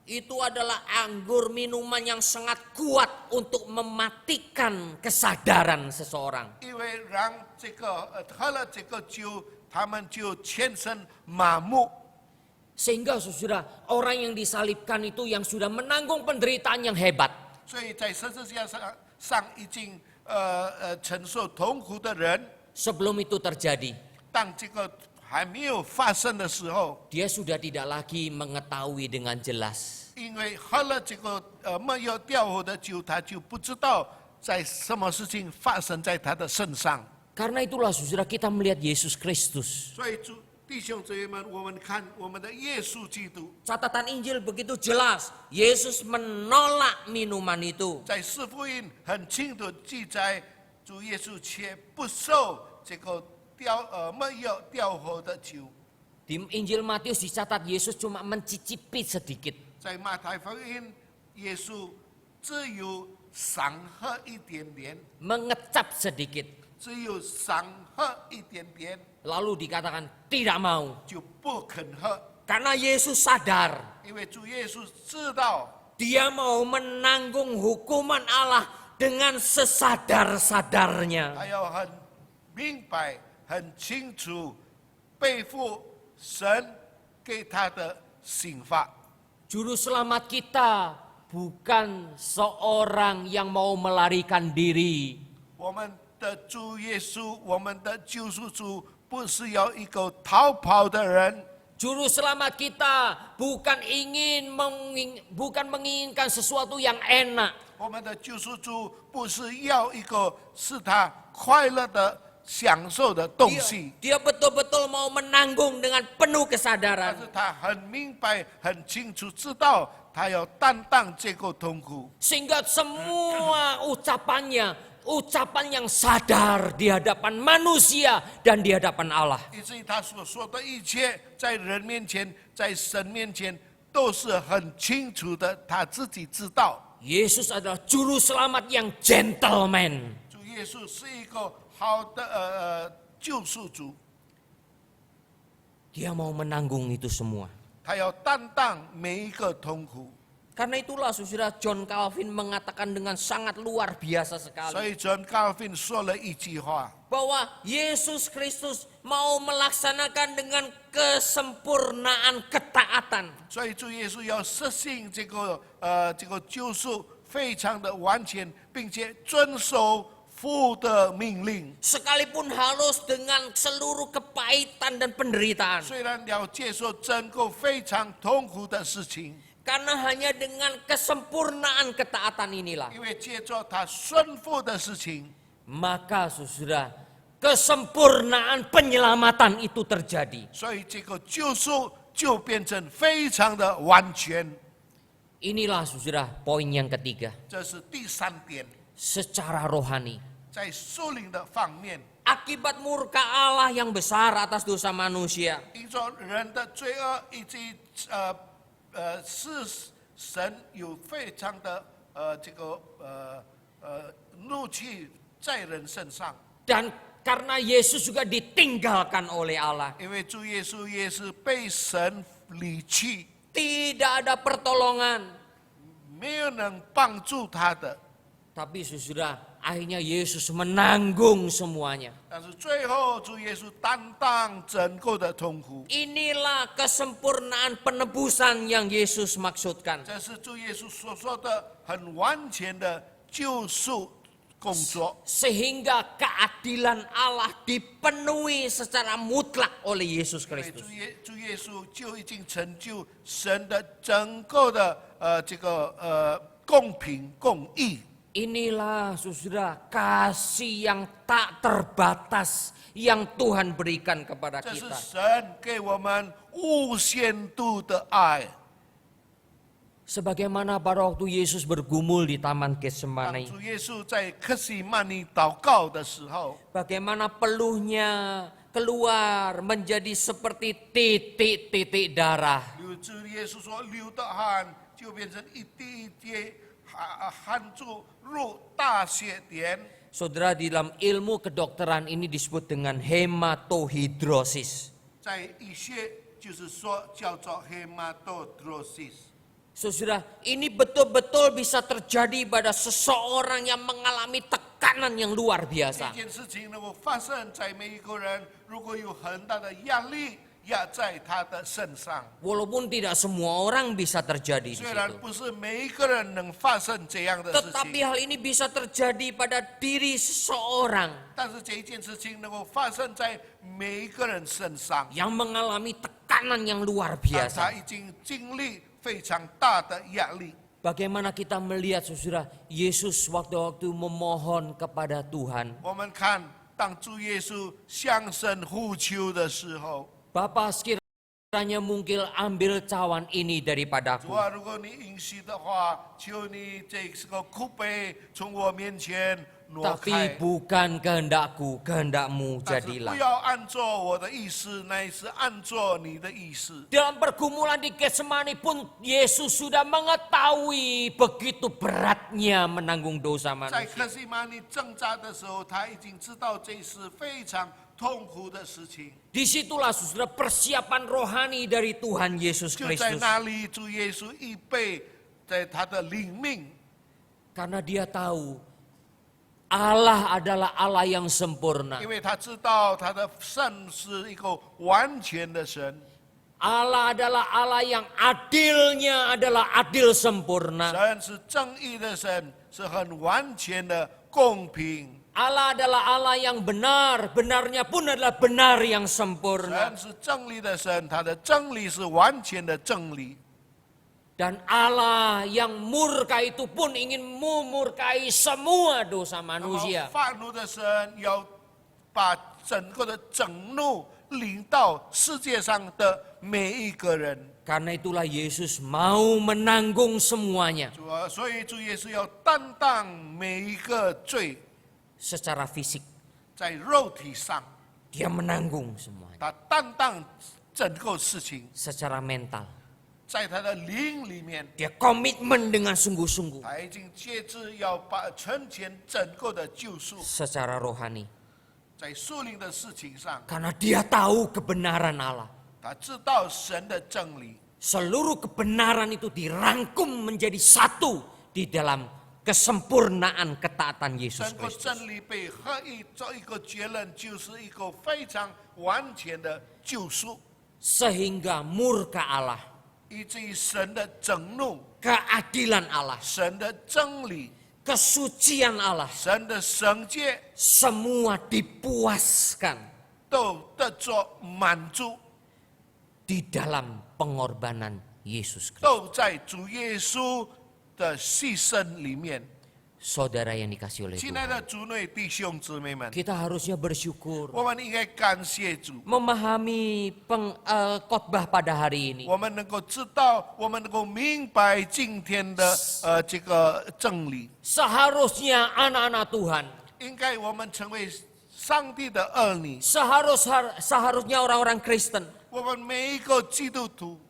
D: Itu adalah anggur minuman yang sangat kuat untuk mematikan kesadaran seseorang.
E: 因为让这个喝了这个酒，他们就全身麻木。
D: Sehingga saudara, orang yang disalibkan itu yang sudah menanggung penderitaan yang hebat.
E: 所以在十字架上已经承受痛苦的人，
D: Sebelum itu terjadi,
E: 当这个还没有发生的时候，
D: dia sudah tidak lagi mengetahui dengan jelas.
E: 因为喝了这个没有调和的酒，他就不知道在什么事情发生在他的身上。
D: Karena itulah saudara, kita melihat Yesus Kristus.
E: 所以弟兄姊妹们，我们看我们的耶稣基督，
D: Catatan Injil begitu jelas, Yesus menolak minuman itu.
E: 在四福音很清楚记载，主耶稣却不受这个没有调和的酒。
D: Di Injil Matius dicatat Yesus cuma mencicipi sedikit.
E: 在马太福音，耶稣只有尝喝一点点，
D: Mengecap sedikit.
E: 只有尝喝一点点，
D: Lalu dikatakan tidak mau.
E: 就不肯喝，
D: Karena Yesus sadar
E: 因为主耶稣知道
D: dia mau menanggung hukuman Allah dengan sesadar-sadarnya.
E: 他要很明白、很清楚背负神给他的刑罚。
D: Juru selamat kita bukan seorang yang mau melarikan diri.
E: 我们的主耶稣，我们的救赎主，不是要一个逃跑的人。
D: Juru selamat kita bukan menginginkan sesuatu yang enak.
E: 我们的救赎主不是要一个使他快乐的享受的东西，
D: Dia betul-betul mau menanggung dengan penuh
E: 但
D: kesadaran.
E: 是他很明白、很清楚知道他要担当这个痛苦，
D: Sehingga semua ucapan yang sadar di hadapan manusia dan di hadapan Allah.
E: 以至于他所说的一切，在人面前、在神面前都是很清楚的，他自己知道。
D: Yesus adalah juru selamat yang gentleman.
E: 主耶稣是一个好的救赎主，
D: Dia mau menanggung itu semua.
E: 他要担当每一个痛苦。
D: Karena itulah saudara, John Calvin mengatakan dengan sangat luar biasa
E: 所
D: sekali.
E: 以 John Calvin 说了一句话，
D: Bahwa Yesus Kristus mau melaksanakan dengan kesempurnaan ketaatan.
E: 所以主耶稣要实行这个救赎，非常的完全，并且遵守父的命令。
D: Sekalipun harus dengan seluruh kepahitan dan penderitaan.
E: 虽然要接受整个非常痛苦的事情，
D: Karena hanya dengan kesempurnaan ketaatan inilah.
E: 因为接着他顺服的事情，
D: Maka saudara, kesempurnaan penyelamatan itu terjadi.
E: 所以这个救赎就变成非常的完全。
D: Inilah saudara poin yang ketiga.
E: 这是第三点，
D: Secara rohani.
E: 在属灵的方面，
D: Akibat murka Allah yang besar atas dosa manusia.
E: 因着人的罪恶以及是神有非常的怒气在人身上，
D: Dan karena Yesus juga ditinggalkan oleh Allah.
E: 因为主耶稣也是被神离弃，
D: Tidak ada pertolongan.
E: 没有能帮助他的。
D: Tapi saudara, Akhirnya Yesus menanggung semuanya.
E: 但是最后主耶稣担当整个的痛苦，
D: Inilah kesempurnaan penebusan yang Yesus maksudkan.
E: 这是主耶稣所说的很完全的救赎工作，
D: Sehingga keadilan Allah dipenuhi secara mutlak oleh Yesus
E: 因为
D: Kristus.
E: 主耶稣就已经成就神的整个的公平公义。
D: Inilah saudara kasih yang tak terbatas yang Tuhan berikan kepada
E: 这是
D: kita.
E: 神给我们无限度的爱。
D: Sebagaimana pada waktu Yesus bergumul di Taman
E: 当
D: Getsemani.
E: 主耶稣在克西曼尼祷告的时候，
D: Bagaimana peluhnya keluar menjadi seperti titik-titik darah.
E: 主耶稣说流的汗就变成一滴一滴汗珠入大血点。
D: Saudara, di dalam ilmu kedokteran ini disebut dengan hematohidrosis.
E: 在医学就是说叫做 hematodrosis。
D: Saudara, ini betul-betul bisa terjadi pada seseorang yang mengalami tekanan yang luar
E: 这
D: biasa.
E: 件事情能够发生在每一个人，如果有很大的压力压在他的身上，
D: Walaupun tidak semua orang bisa terjadi di
E: 虽然
D: situ.
E: 不是每一个人能发生这样的事
D: Tetapi
E: 情，
D: hal ini bisa terjadi pada diri seseorang
E: 但是这一件事情能够发生在每一个人身上，
D: yang mengalami tekanan yang luar
E: 当他
D: biasa.
E: 已经经历非常大的压力。
D: Bagaimana kita melihat saudara, Yesus waktu-waktu memohon kepada Tuhan.
E: 我们看，当主耶稣向神呼求的时候，
D: Bapa, sekiranya mungkin ambil cawan ini
E: 主
D: daripadaku.
E: 啊，如果你允许的话，求你这个苦杯从我面前挪
D: Tapi
E: 开。
D: bukan kehendakku, kehendakmu
E: 但是不
D: jadilah.
E: 要按照我的意思，乃是按照你的意思。
D: Dalam pergumulan di Getsemani pun Yesus sudah mengetahui begitu beratnya menanggung dosa
E: 在
D: manusia.
E: 克西玛尼挣扎的时候，他已经知道这是非常痛苦的事情。
D: Disitulah saudara persiapan rohani dari Tuhan Yesus
E: 就在
D: Kristus.
E: 那里，主耶稣预备在他的灵命，
D: Karena dia tahu Allah adalah Allah yang sempurna.
E: 因为他知道他的神是一个完全的神，
D: Allah adalah Allah yang adilnya adalah adil sempurna.
E: 神是正义的神，是很完全的公平。
D: Allah adalah Allah yang benar, benarnya pun adalah benar yang sempurna.
E: 神是正理的神，他的真理是完全的真理。
D: Dan Allah yang murka itu pun ingin memurkai semua dosa
E: 然后
D: manusia.
E: 发怒的神要把整个的整怒临到世界上的每一个人。
D: Karena itulah Yesus mau menanggung semuanya
E: 主啊，所以主耶稣要担当每一个罪，
D: secara fisik.
E: 在肉体上，
D: Dia menanggung semuanya
E: 他担当整个事情，
D: secara mental.
E: 在他的灵里面，
D: Dia komitmen dengan sungguh-sungguh
E: 他已经决志要把成全整个的救赎，
D: secara rohani.
E: 在属灵的事情上，
D: Karena dia tahu kebenaran Allah.
E: 他知道神的真理，
D: Seluruh kebenaran itu dirangkum menjadi satu di dalam kesempurnaan ketaatan Yesus
E: 整个
D: Kristus.
E: 真理被合一做一个结论，就是一个非常完全的救赎，
D: Sehingga murka Allah,
E: 以至于神的震怒、
D: keadilan Allah,
E: 神的真理、
D: kesucian Allah,
E: 神的圣洁
D: semua dipuaskan
E: 都得着满足，
D: di dalam pengorbanan Yesus Kristus.
E: 都在主耶稣的牺牲里面。
D: Saudara yang dikasih oleh
E: 亲爱的
D: Tuhan,
E: 主内弟兄姊妹们，
D: kita harusnya bersyukur
E: 我们应该感谢主，
D: memahami khotbah pada hari ini.
E: 我们能够知道，我们能够明白今天的这个真理。
D: Seharusnya anak-anak Tuhan,
E: 应该我们成为上帝的儿女，
D: seharusnya orang-orang Kristen.
E: 我们每一个基督徒，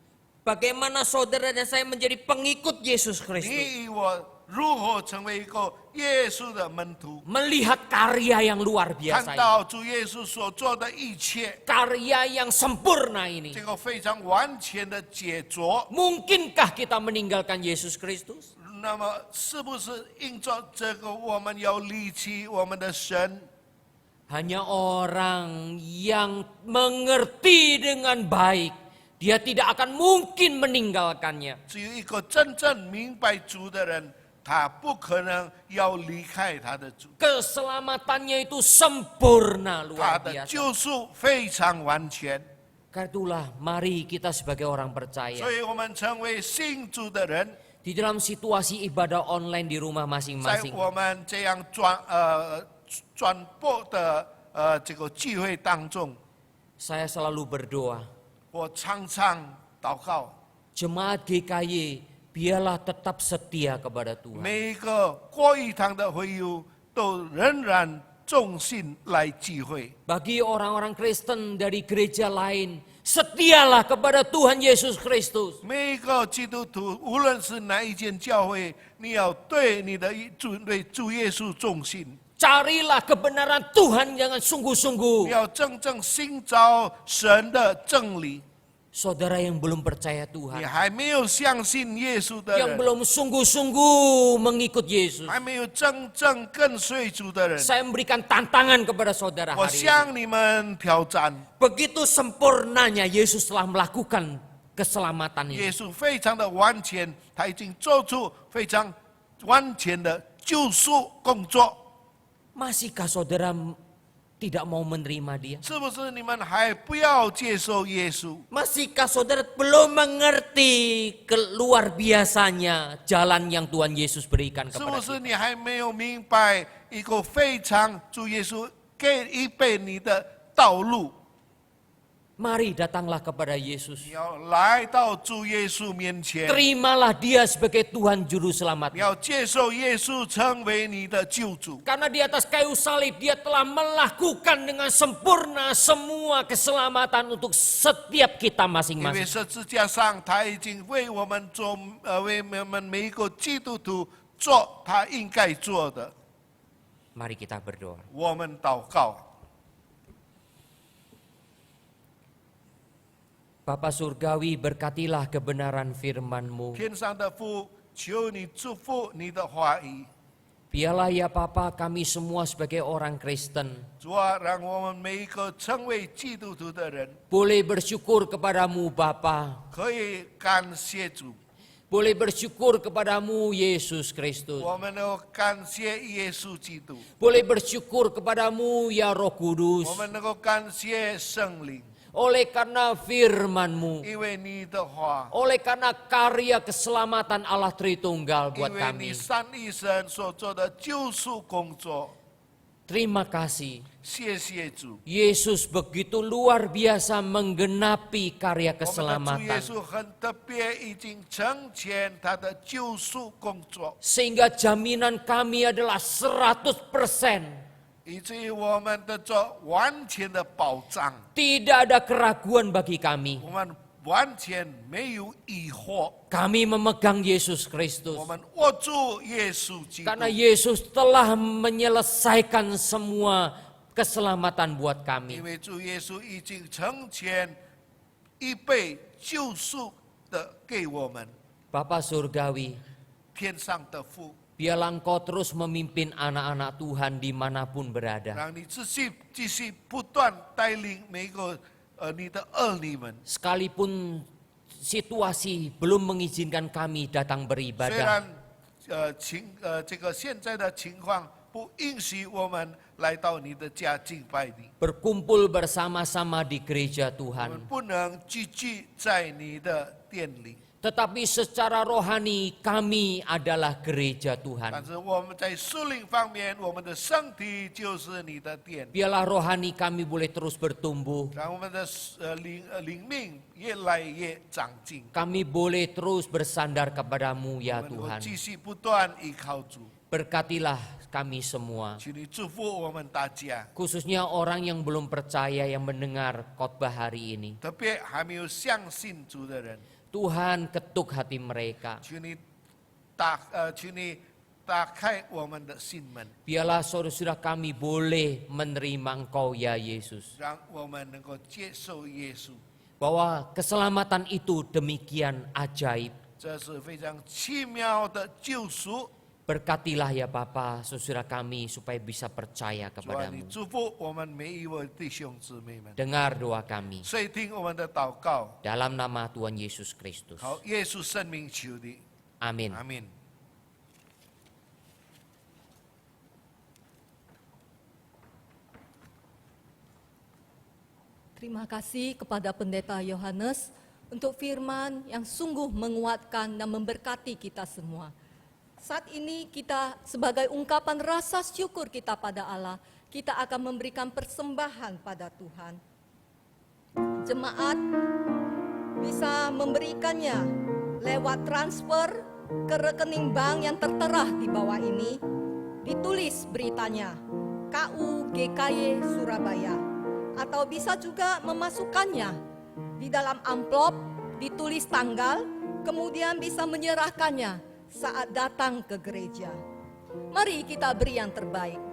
D: Bagaimana saudara dan saya menjadi pengikut Yesus Kristus.
E: 你与我如何成为一个耶稣的门徒？
D: Melihat karya yang luar
E: 看
D: biasa ini.
E: 到主耶稣所做的一切，
D: Karya yang sempurna ini.
E: 这个非常完全的杰作，
D: Mungkinkah kita meninggalkan Yesus Kristus?
E: 那么是不是因着这个，我们要离弃我们的神？
D: Hanya orang yang mengerti dengan baik, dia tidak akan mungkin meninggalkannya.
E: 只有一个真正明白主的人，他不可能要离开他的主。
D: Keselamatannya itu sempurna
E: 他
D: luar
E: 的
D: biasa.
E: 救赎非常完全，
D: Karena itulah mari kita sebagai orang percaya
E: 所以我们成为信主的人，
D: di dalam situasi ibadah online di rumah
E: 在
D: masing-masing.
E: 我们这样转播的这个聚会当中，
D: Saya selalu berdoa,
E: 我常常祷告，
D: jemaat GKY biarlah tetap setia kepada Tuhan.
E: 每一个国语堂的会友都仍然忠心来聚会。
D: Bagi orang-orang Kristen dari gereja lain, setialah kepada Tuhan Yesus Kristus.
E: 每一个基督徒，无论是哪一间教会，你要对你的主耶稣忠心，
D: Carilah kebenaran Tuhan jangan
E: 你
D: sungguh-sungguh.
E: 要真正寻找神的真理。
D: Saudara yang belum percaya
E: 你
D: Tuhan,
E: 还没有相信耶稣的
D: yang
E: 人，
D: belum sungguh-sungguh mengikut Yesus.
E: 还没有真正跟随主的人，
D: Saya memberikan tantangan kepada saudara
E: 我
D: hari ini.
E: 向你们挑战。
D: Begitu sempurnanya Yesus telah melakukan keselamatan
E: 耶
D: ini.
E: 稣非常的完全，他已经做出非常完全的救赎工作。
D: Masihkah saudara tidak mau menerima dia?
E: 是不是你们还不要接受耶稣？
D: Masihkah saudara belum mengerti luar biasanya jalan yang Tuhan Yesus berikan
E: 是
D: kepada
E: 不是
D: kita?
E: 你还没有明白一个非常主耶稣给预备你的道路？
D: Mari datanglah kepada Yesus.
E: 你要来到主耶稣面前，
D: Terimalah dia sebagai Tuhan Juru
E: 你
D: Selamat.
E: 要接受耶稣成为你的救主。
D: Karena di atas kayu salib dia telah melakukan dengan sempurna semua keselamatan untuk setiap kita
E: 因为
D: masing-masing.
E: 十字架上，他已经为我们做，为我们每一个基督徒做他应该做的。
D: Mari kita berdoa.
E: 我们祷告，
D: Bapa Surgawi, berkatilah kebenaran firman-Mu.
E: 天上的父，求你祝福你的话语。
D: Biarlah ya Papa kami semua sebagai orang Kristen
E: 主啊，让我们每一个成为基督徒的人，
D: boleh bersyukur kepadamu Bapa.
E: 可以感谢主，
D: Boleh bersyukur kepadamu Yesus Kristus.
E: 我们能够感谢耶稣基督，
D: Boleh bersyukur kepadamu ya Roh Kudus.
E: 我们能够感谢圣灵，
D: Oleh karena firman-Mu.
E: 因为你的话，
D: Oleh karena karya keselamatan Allah Tritunggal
E: 因
D: buat
E: 为
D: kami.
E: 你三一神所做的救赎工作。
D: Terima kasih.
E: 谢谢主，
D: Yesus begitu luar biasa menggenapi karya
E: 我们的主耶
D: keselamatan.
E: 稣很特别，已经成全他的救赎工作，
D: Sehingga jaminan kami adalah 100%.
E: 以至于我们得着完全的保障，
D: Tidak ada keraguan bagi kami.
E: 我们完全没有疑惑，
D: Kami memegang Yesus Kristus.
E: 我们握住耶稣基督，
D: Karena Yesus telah menyelesaikan semua keselamatan buat
E: 因
D: kami.
E: 为主耶稣已经成全预备救赎的给我们。
D: Bapa Surgawi,
E: 天上的父，
D: biarlah Engkau terus memimpin anak-anak Tuhan dimanapun berada.
E: 让你继续不断带领每一个你的儿女们。
D: Sekalipun situasi belum mengizinkan kami datang
E: 虽
D: beribadah.
E: 然这个现在的情况不允许我们来到你的家敬拜你，
D: Berkumpul bersama-sama di gereja
E: 我们
D: Tuhan.
E: 不能聚集在你的殿里，
D: Tetapi secara rohani kami adalah gereja
E: 但
D: Tuhan.
E: 是我们在属灵方面，我们的身体就是你的殿，
D: Biarlah rohani kami boleh terus bertumbuh.
E: 让我们的灵命越来越长进，
D: Kami boleh terus bersandar kepadamu
E: 我
D: ya
E: 们能够
D: Tuhan.
E: 继续不断依靠主。
D: Berkatilah kami semua.
E: 请你祝福我们大家，
D: Khususnya orang yang belum percaya yang mendengar khotbah hari ini.
E: 特别还没有相信主的人，
D: Tuhan ketuk hati mereka.
E: 请你打开我们的心门，
D: Biarlah saudara-saudara kami boleh menerima Engkau ya Yesus.
E: 让我们能够接受耶稣。
D: Bahwa keselamatan itu demikian ajaib.
E: 这是非常奇妙的救赎。
D: Berkatilah ya Bapa saudara kami supaya bisa percaya
E: 主啊，你
D: kepadamu.
E: 祝福我们每一位弟兄姊妹们，
D: Dengar doa kami
E: 垂听我们的祷告，
D: dalam nama Tuhan Yesus Kristus.
E: 好，耶稣圣名求你，
D: Amin.
E: 阿门。
B: Terima kasih kepada Pendeta Yohanes untuk firman yang sungguh menguatkan dan memberkati kita semua. Saat ini kita sebagai ungkapan rasa syukur kita pada Allah, kita akan memberikan persembahan pada Tuhan. Jemaat bisa memberikannya lewat transfer ke rekening bank yang tertera di bawah ini. Ditulis beritanya, KU GKY Surabaya. Atau bisa juga memasukkannya di dalam amplop, ditulis tanggal, kemudian bisa menyerahkannya saat datang ke gereja. Mari kita beri yang terbaik.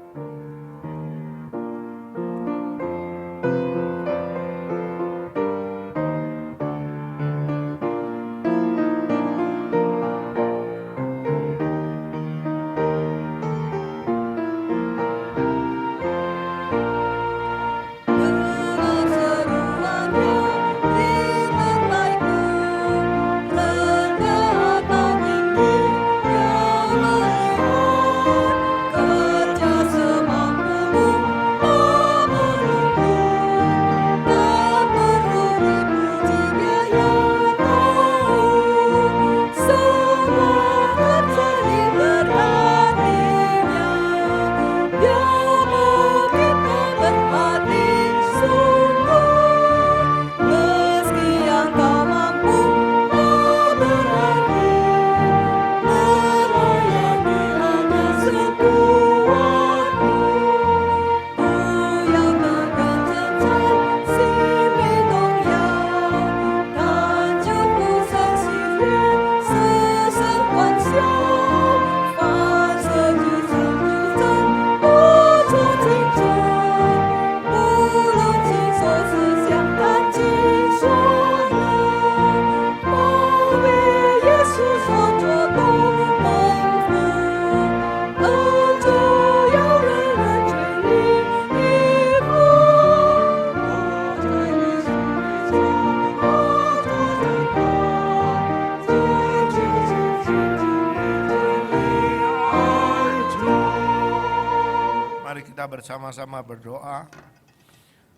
E: Bersama-sama berdoa.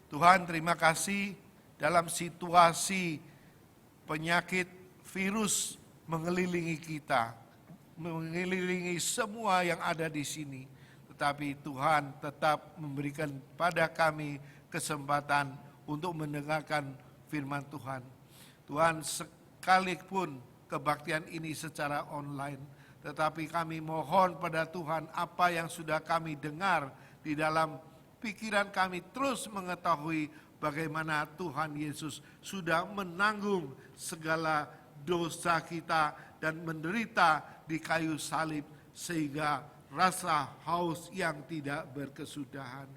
E: Tuhan, terima kasih dalam situasi penyakit virus mengelilingi kita, mengelilingi semua yang ada di sini. Tetapi Tuhan tetap memberikan pada kami kesempatan untuk mendengarkan firman Tuhan. Tuhan, sekalipun kebaktian ini secara online, tetapi kami mohon pada Tuhan apa yang sudah kami dengar di dalam pikiran kami terus mengetahui bagaimana Tuhan Yesus sudah menanggung segala dosa kita dan menderita di kayu salib sehingga rasa haus yang tidak berkesudahan.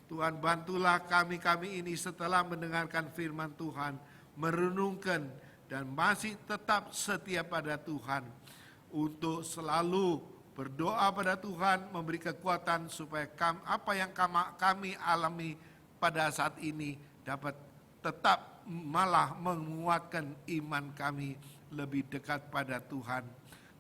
E: Tuhan, bantulah kami ini setelah mendengarkan firman Tuhan, merenungkan dan masih tetap setia pada Tuhan untuk selalu berdoa pada Tuhan, memberi kekuatan supaya apa yang kami alami pada saat ini dapat tetap malah menguatkan iman kami lebih dekat pada Tuhan.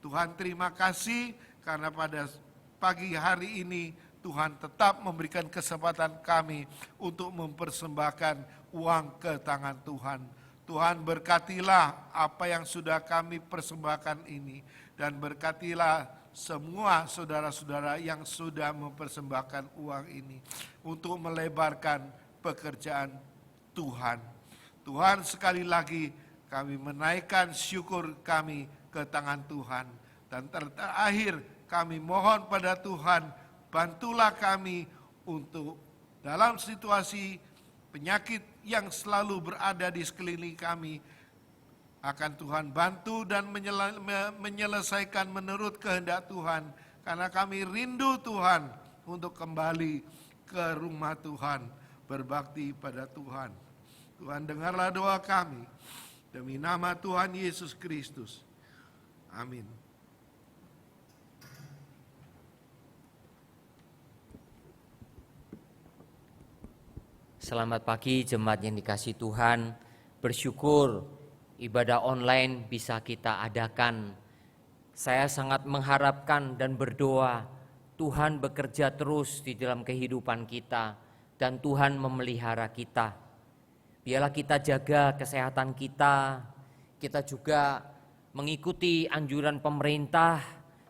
E: Tuhan, terima kasih karena pada pagi hari ini Tuhan tetap memberikan kesempatan kami untuk mempersembahkan uang ke tangan Tuhan. Tuhan, berkatilah apa yang sudah kami persembahkan ini dan berkatilah semua saudara-saudara yang sudah mempersembahkan uang ini untuk melebarkan pekerjaan Tuhan. Tuhan, sekali lagi kami menaikkan syukur kami ke tangan Tuhan. Dan terakhir kami mohon pada Tuhan, bantulah kami untuk dalam situasi penyakit yang selalu berada di sekeliling kami, akan Tuhan bantu dan menyelesaikan menurut kehendak Tuhan. Karena kami rindu Tuhan untuk kembali ke rumah Tuhan, berbakti pada Tuhan. Tuhan, dengarlah doa kami. Demi nama Tuhan Yesus Kristus. Amin.
D: Selamat pagi jemaat yang dikasihi Tuhan. Bersyukur ibadah online bisa kita adakan. Saya sangat mengharapkan dan berdoa Tuhan bekerja terus di dalam kehidupan kita dan Tuhan memelihara kita. Biarlah kita jaga kesehatan kita. Kita juga mengikuti anjuran pemerintah,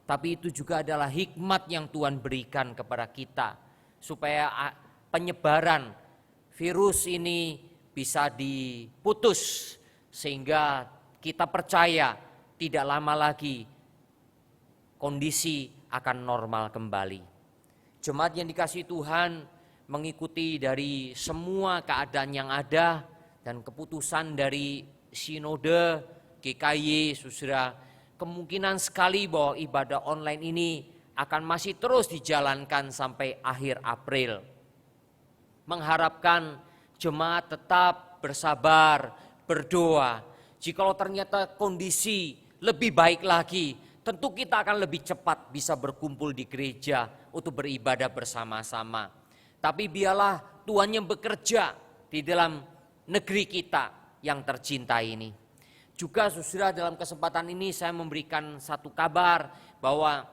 D: tapi itu juga adalah hikmat yang Tuhan berikan kepada kita supaya penyebaran virus ini bisa diputus sehingga kita percaya tidak lama lagi kondisi akan normal kembali. Jemaat yang dikasihi Tuhan, mengikuti dari semua keadaan yang ada dan keputusan dari Sinode GKY, saudara, kemungkinan sekali bahwa ibadah online ini akan masih terus dijalankan sampai akhir April. Mengharapkan jemaat tetap bersabar, berdoa. Jikalau ternyata kondisi lebih baik lagi, tentu kita akan lebih cepat bisa berkumpul di gereja untuk beribadah bersama-sama. Tapi biarlah Tuhan yang bekerja di dalam negeri kita yang tercinta ini. Juga saudara, dalam kesempatan ini saya memberikan satu kabar bahwa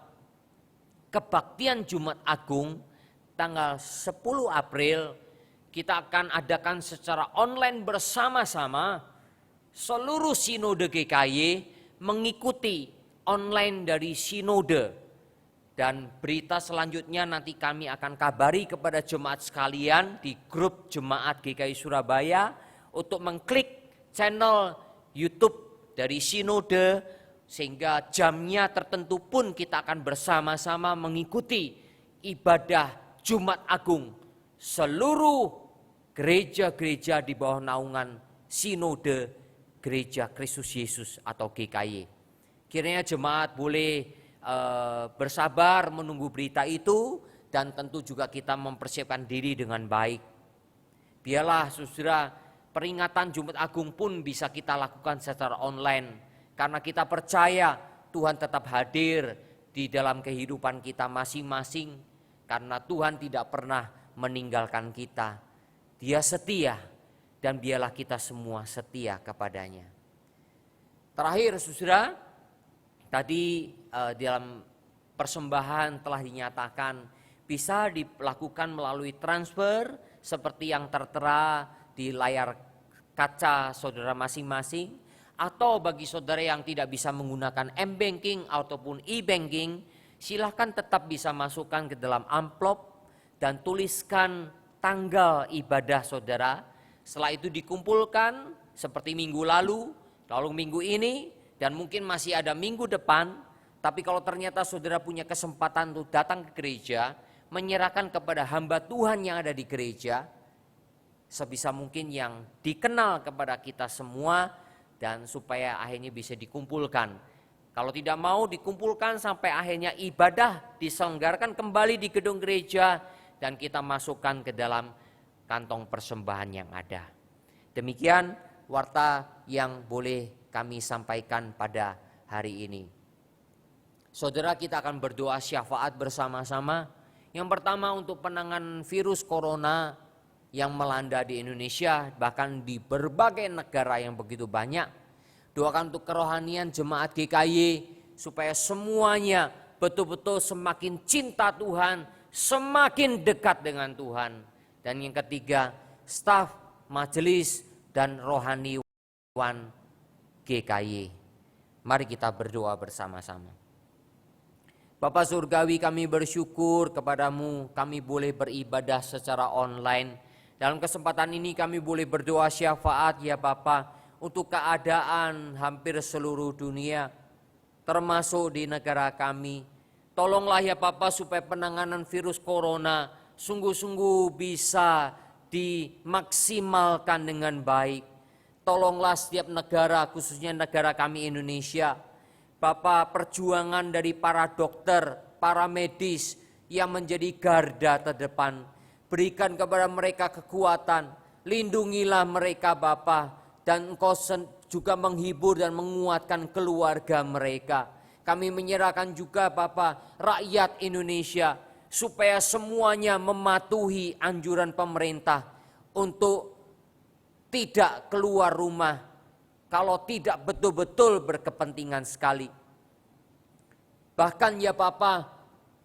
D: kebaktian Jumat Agung tanggal 10 April kita akan adakan secara online bersama-sama. Seluruh Sinode GKY mengikuti online dari Sinode. Dan berita selanjutnya nanti kami akan kabari kepada jemaat sekalian di grup Jemaat GKY Surabaya untuk mengklik channel YouTube dari Sinode, sehingga jamnya tertentu pun kita akan bersama-sama mengikuti ibadah Jumat Agung seluruh gereja-gereja di bawah naungan Sinode Gereja Kristus Yesus atau GKY. Kiranya jemaat boleh bersabar menunggu berita itu dan tentu juga kita mempersiapkan diri dengan baik. Biarlah saudara, peringatan Jumat Agung pun bisa kita lakukan secara online karena kita percaya Tuhan tetap hadir di dalam kehidupan kita masing-masing karena Tuhan tidak pernah meninggalkan kita. Dia setia dan biarlah kita semua setia kepadanya. Terakhir saudara, tadi dalam persembahan telah dinyatakan bisa dilakukan melalui transfer seperti yang tertera di layar kaca saudara masing-masing, atau bagi saudara yang tidak bisa menggunakan m-banking ataupun e-banking, silahkan tetap bisa masukkan ke dalam amplop dan tuliskan tanggal ibadah saudara. Setelah itu dikumpulkan seperti minggu lalu minggu ini, dan mungkin masih ada minggu depan. Tapi kalau ternyata saudara punya kesempatan untuk datang ke gereja, menyerahkan kepada hamba Tuhan yang ada di gereja, sebisa mungkin yang dikenal kepada kita semua, dan supaya akhirnya bisa dikumpulkan. Kalau tidak mau dikumpulkan sampai akhirnya ibadah diselenggarakan kembali di gedung gereja, dan kita masukkan ke dalam kantong persembahan yang ada. Demikian warta yang boleh kami sampaikan pada hari ini. Saudara, kita akan berdoa syafaat bersama-sama. Yang pertama untuk penanganan virus corona yang melanda di Indonesia, bahkan di berbagai negara yang begitu banyak. Doakan untuk kerohanian jemaat GKY supaya semuanya betul-betul semakin cinta Tuhan, semakin dekat dengan Tuhan. Dan yang ketiga, staf, majelis, dan rohaniwan GKY. Mari kita berdoa bersama-sama. Bapa Surgawi, kami bersyukur kepadamu kami boleh beribadah secara online. Dalam kesempatan ini kami boleh berdoa syafaat ya Bapa untuk keadaan hampir seluruh dunia termasuk di negara kami. Tolonglah ya Bapa supaya penanganan virus corona sungguh-sungguh bisa dimaksimalkan dengan baik. Tolonglah setiap negara, khususnya negara kami Indonesia, Bapa, perjuangan dari para dokter, para medis yang menjadi garda terdepan. Berikan kepada mereka kekuatan, lindungilah mereka Bapa, dan Engkau juga menghibur dan menguatkan keluarga mereka. Kami menyerahkan juga Bapa rakyat Indonesia supaya semuanya mematuhi anjuran pemerintah untuk tidak keluar rumah kalau tidak betul-betul berkepentingan sekali. Bahkan ya Bapa,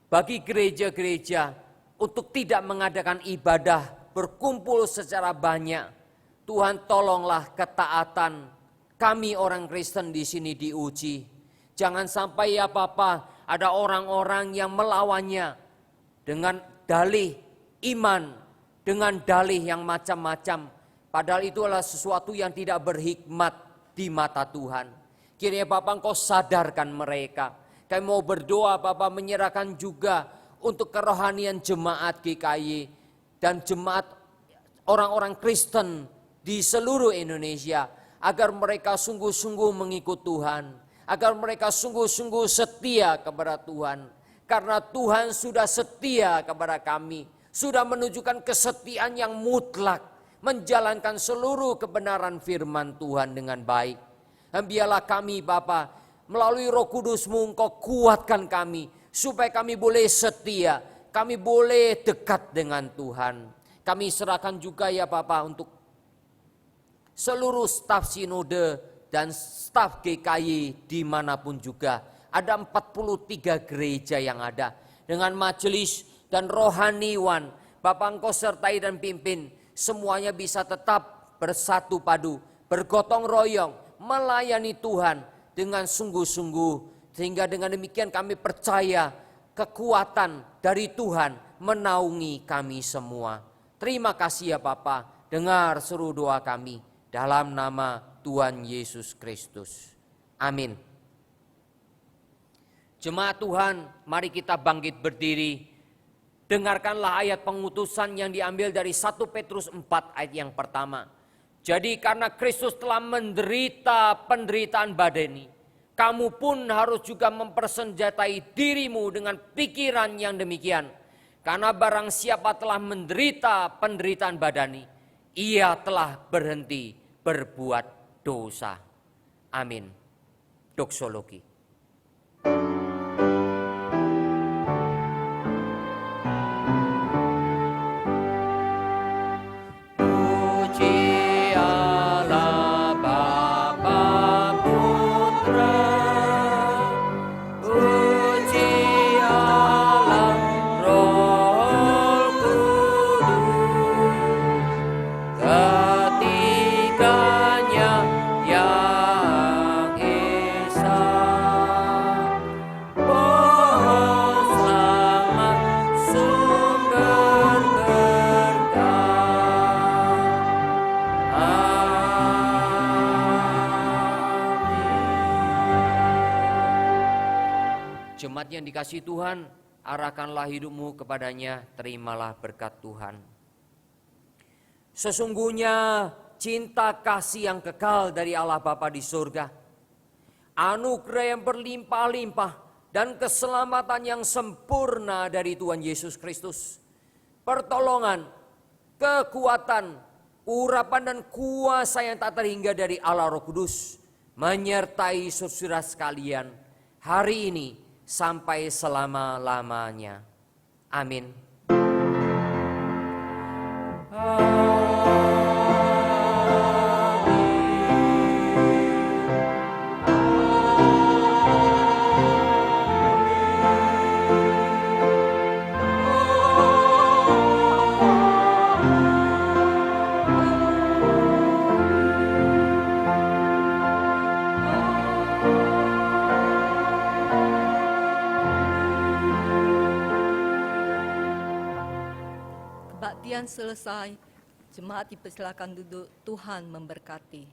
D: bagi gereja-gereja untuk tidak mengadakan ibadah berkumpul secara banyak, Tuhan tolonglah ketaatan kami orang Kristen di sini diuji. Jangan sampai ya Bapa ada orang-orang yang melawannya dengan dalih iman, dengan dalih yang macam-macam. Padahal itu adalah sesuatu yang tidak berhikmat di mata Tuhan. Kiranya Bapa Engkau sadarkan mereka. Kami mau berdoa Bapa menyerahkan juga untuk kerohanian jemaat GKY dan jemaat orang-orang Kristen di seluruh Indonesia. Agar mereka sungguh-sungguh mengikut Tuhan. Agar mereka sungguh-sungguh setia kepada Tuhan. Karena Tuhan sudah setia kepada kami. Sudah menunjukkan kesetiaan yang mutlak. Menjalankan seluruh kebenaran firman Tuhan dengan baik. Dan biarlah kami Bapa melalui Roh Kudus-Mu Engkau kuatkan kami. Supaya kami boleh setia. Kami boleh dekat dengan Tuhan. Kami serahkan juga ya Bapa untuk seluruh staf sinode dan staf GKY dimanapun juga. Ada 43 gereja yang ada. Dengan majelis dan rohaniwan. Bapak Engkau sertai dan pimpin. Semuanya bisa tetap bersatu padu. Bergotong royong. Melayani Tuhan dengan sungguh-sungguh. Sehingga dengan demikian kami percaya kekuatan dari Tuhan menaungi kami semua. Terima kasih ya Bapa. Dengar seru doa kami. Dalam nama Tuhan Yesus Kristus. Amin. Jemaat Tuhan, mari kita bangkit berdiri. Dengarkanlah ayat pengutusan yang diambil dari 1 Petrus 4 ayat yang pertama. Jadi karena Kristus telah menderita penderitaan badani, kamu pun harus juga mempersenjatai dirimu dengan pikiran yang demikian. Karena barang siapa telah menderita penderitaan badani, ia telah berhenti berbuat dosa. Amin. Doksologi. Puji Allah Bapa Putra, puji Allah Roh Kudus, ketiganya yang esa. Pohon selamat sumber berkah. Amin. Jemaat yang dikasihi Tuhan, arahkanlah hidupmu kepadanya, terimalah berkat Tuhan. Sesungguhnya cinta kasih yang kekal dari Allah Bapa di surga, anugerah yang berlimpah-limpah, dan keselamatan yang sempurna dari Tuhan Yesus Kristus, pertolongan, kekuatan, urapan dan kuasa yang tak terhingga dari Allah Roh Kudus, menyertai saudara sekalian hari ini sampai selama-lamanya. Amin.
B: Kebaktian selesai, jemaat dipersilakan duduk, Tuhan memberkati.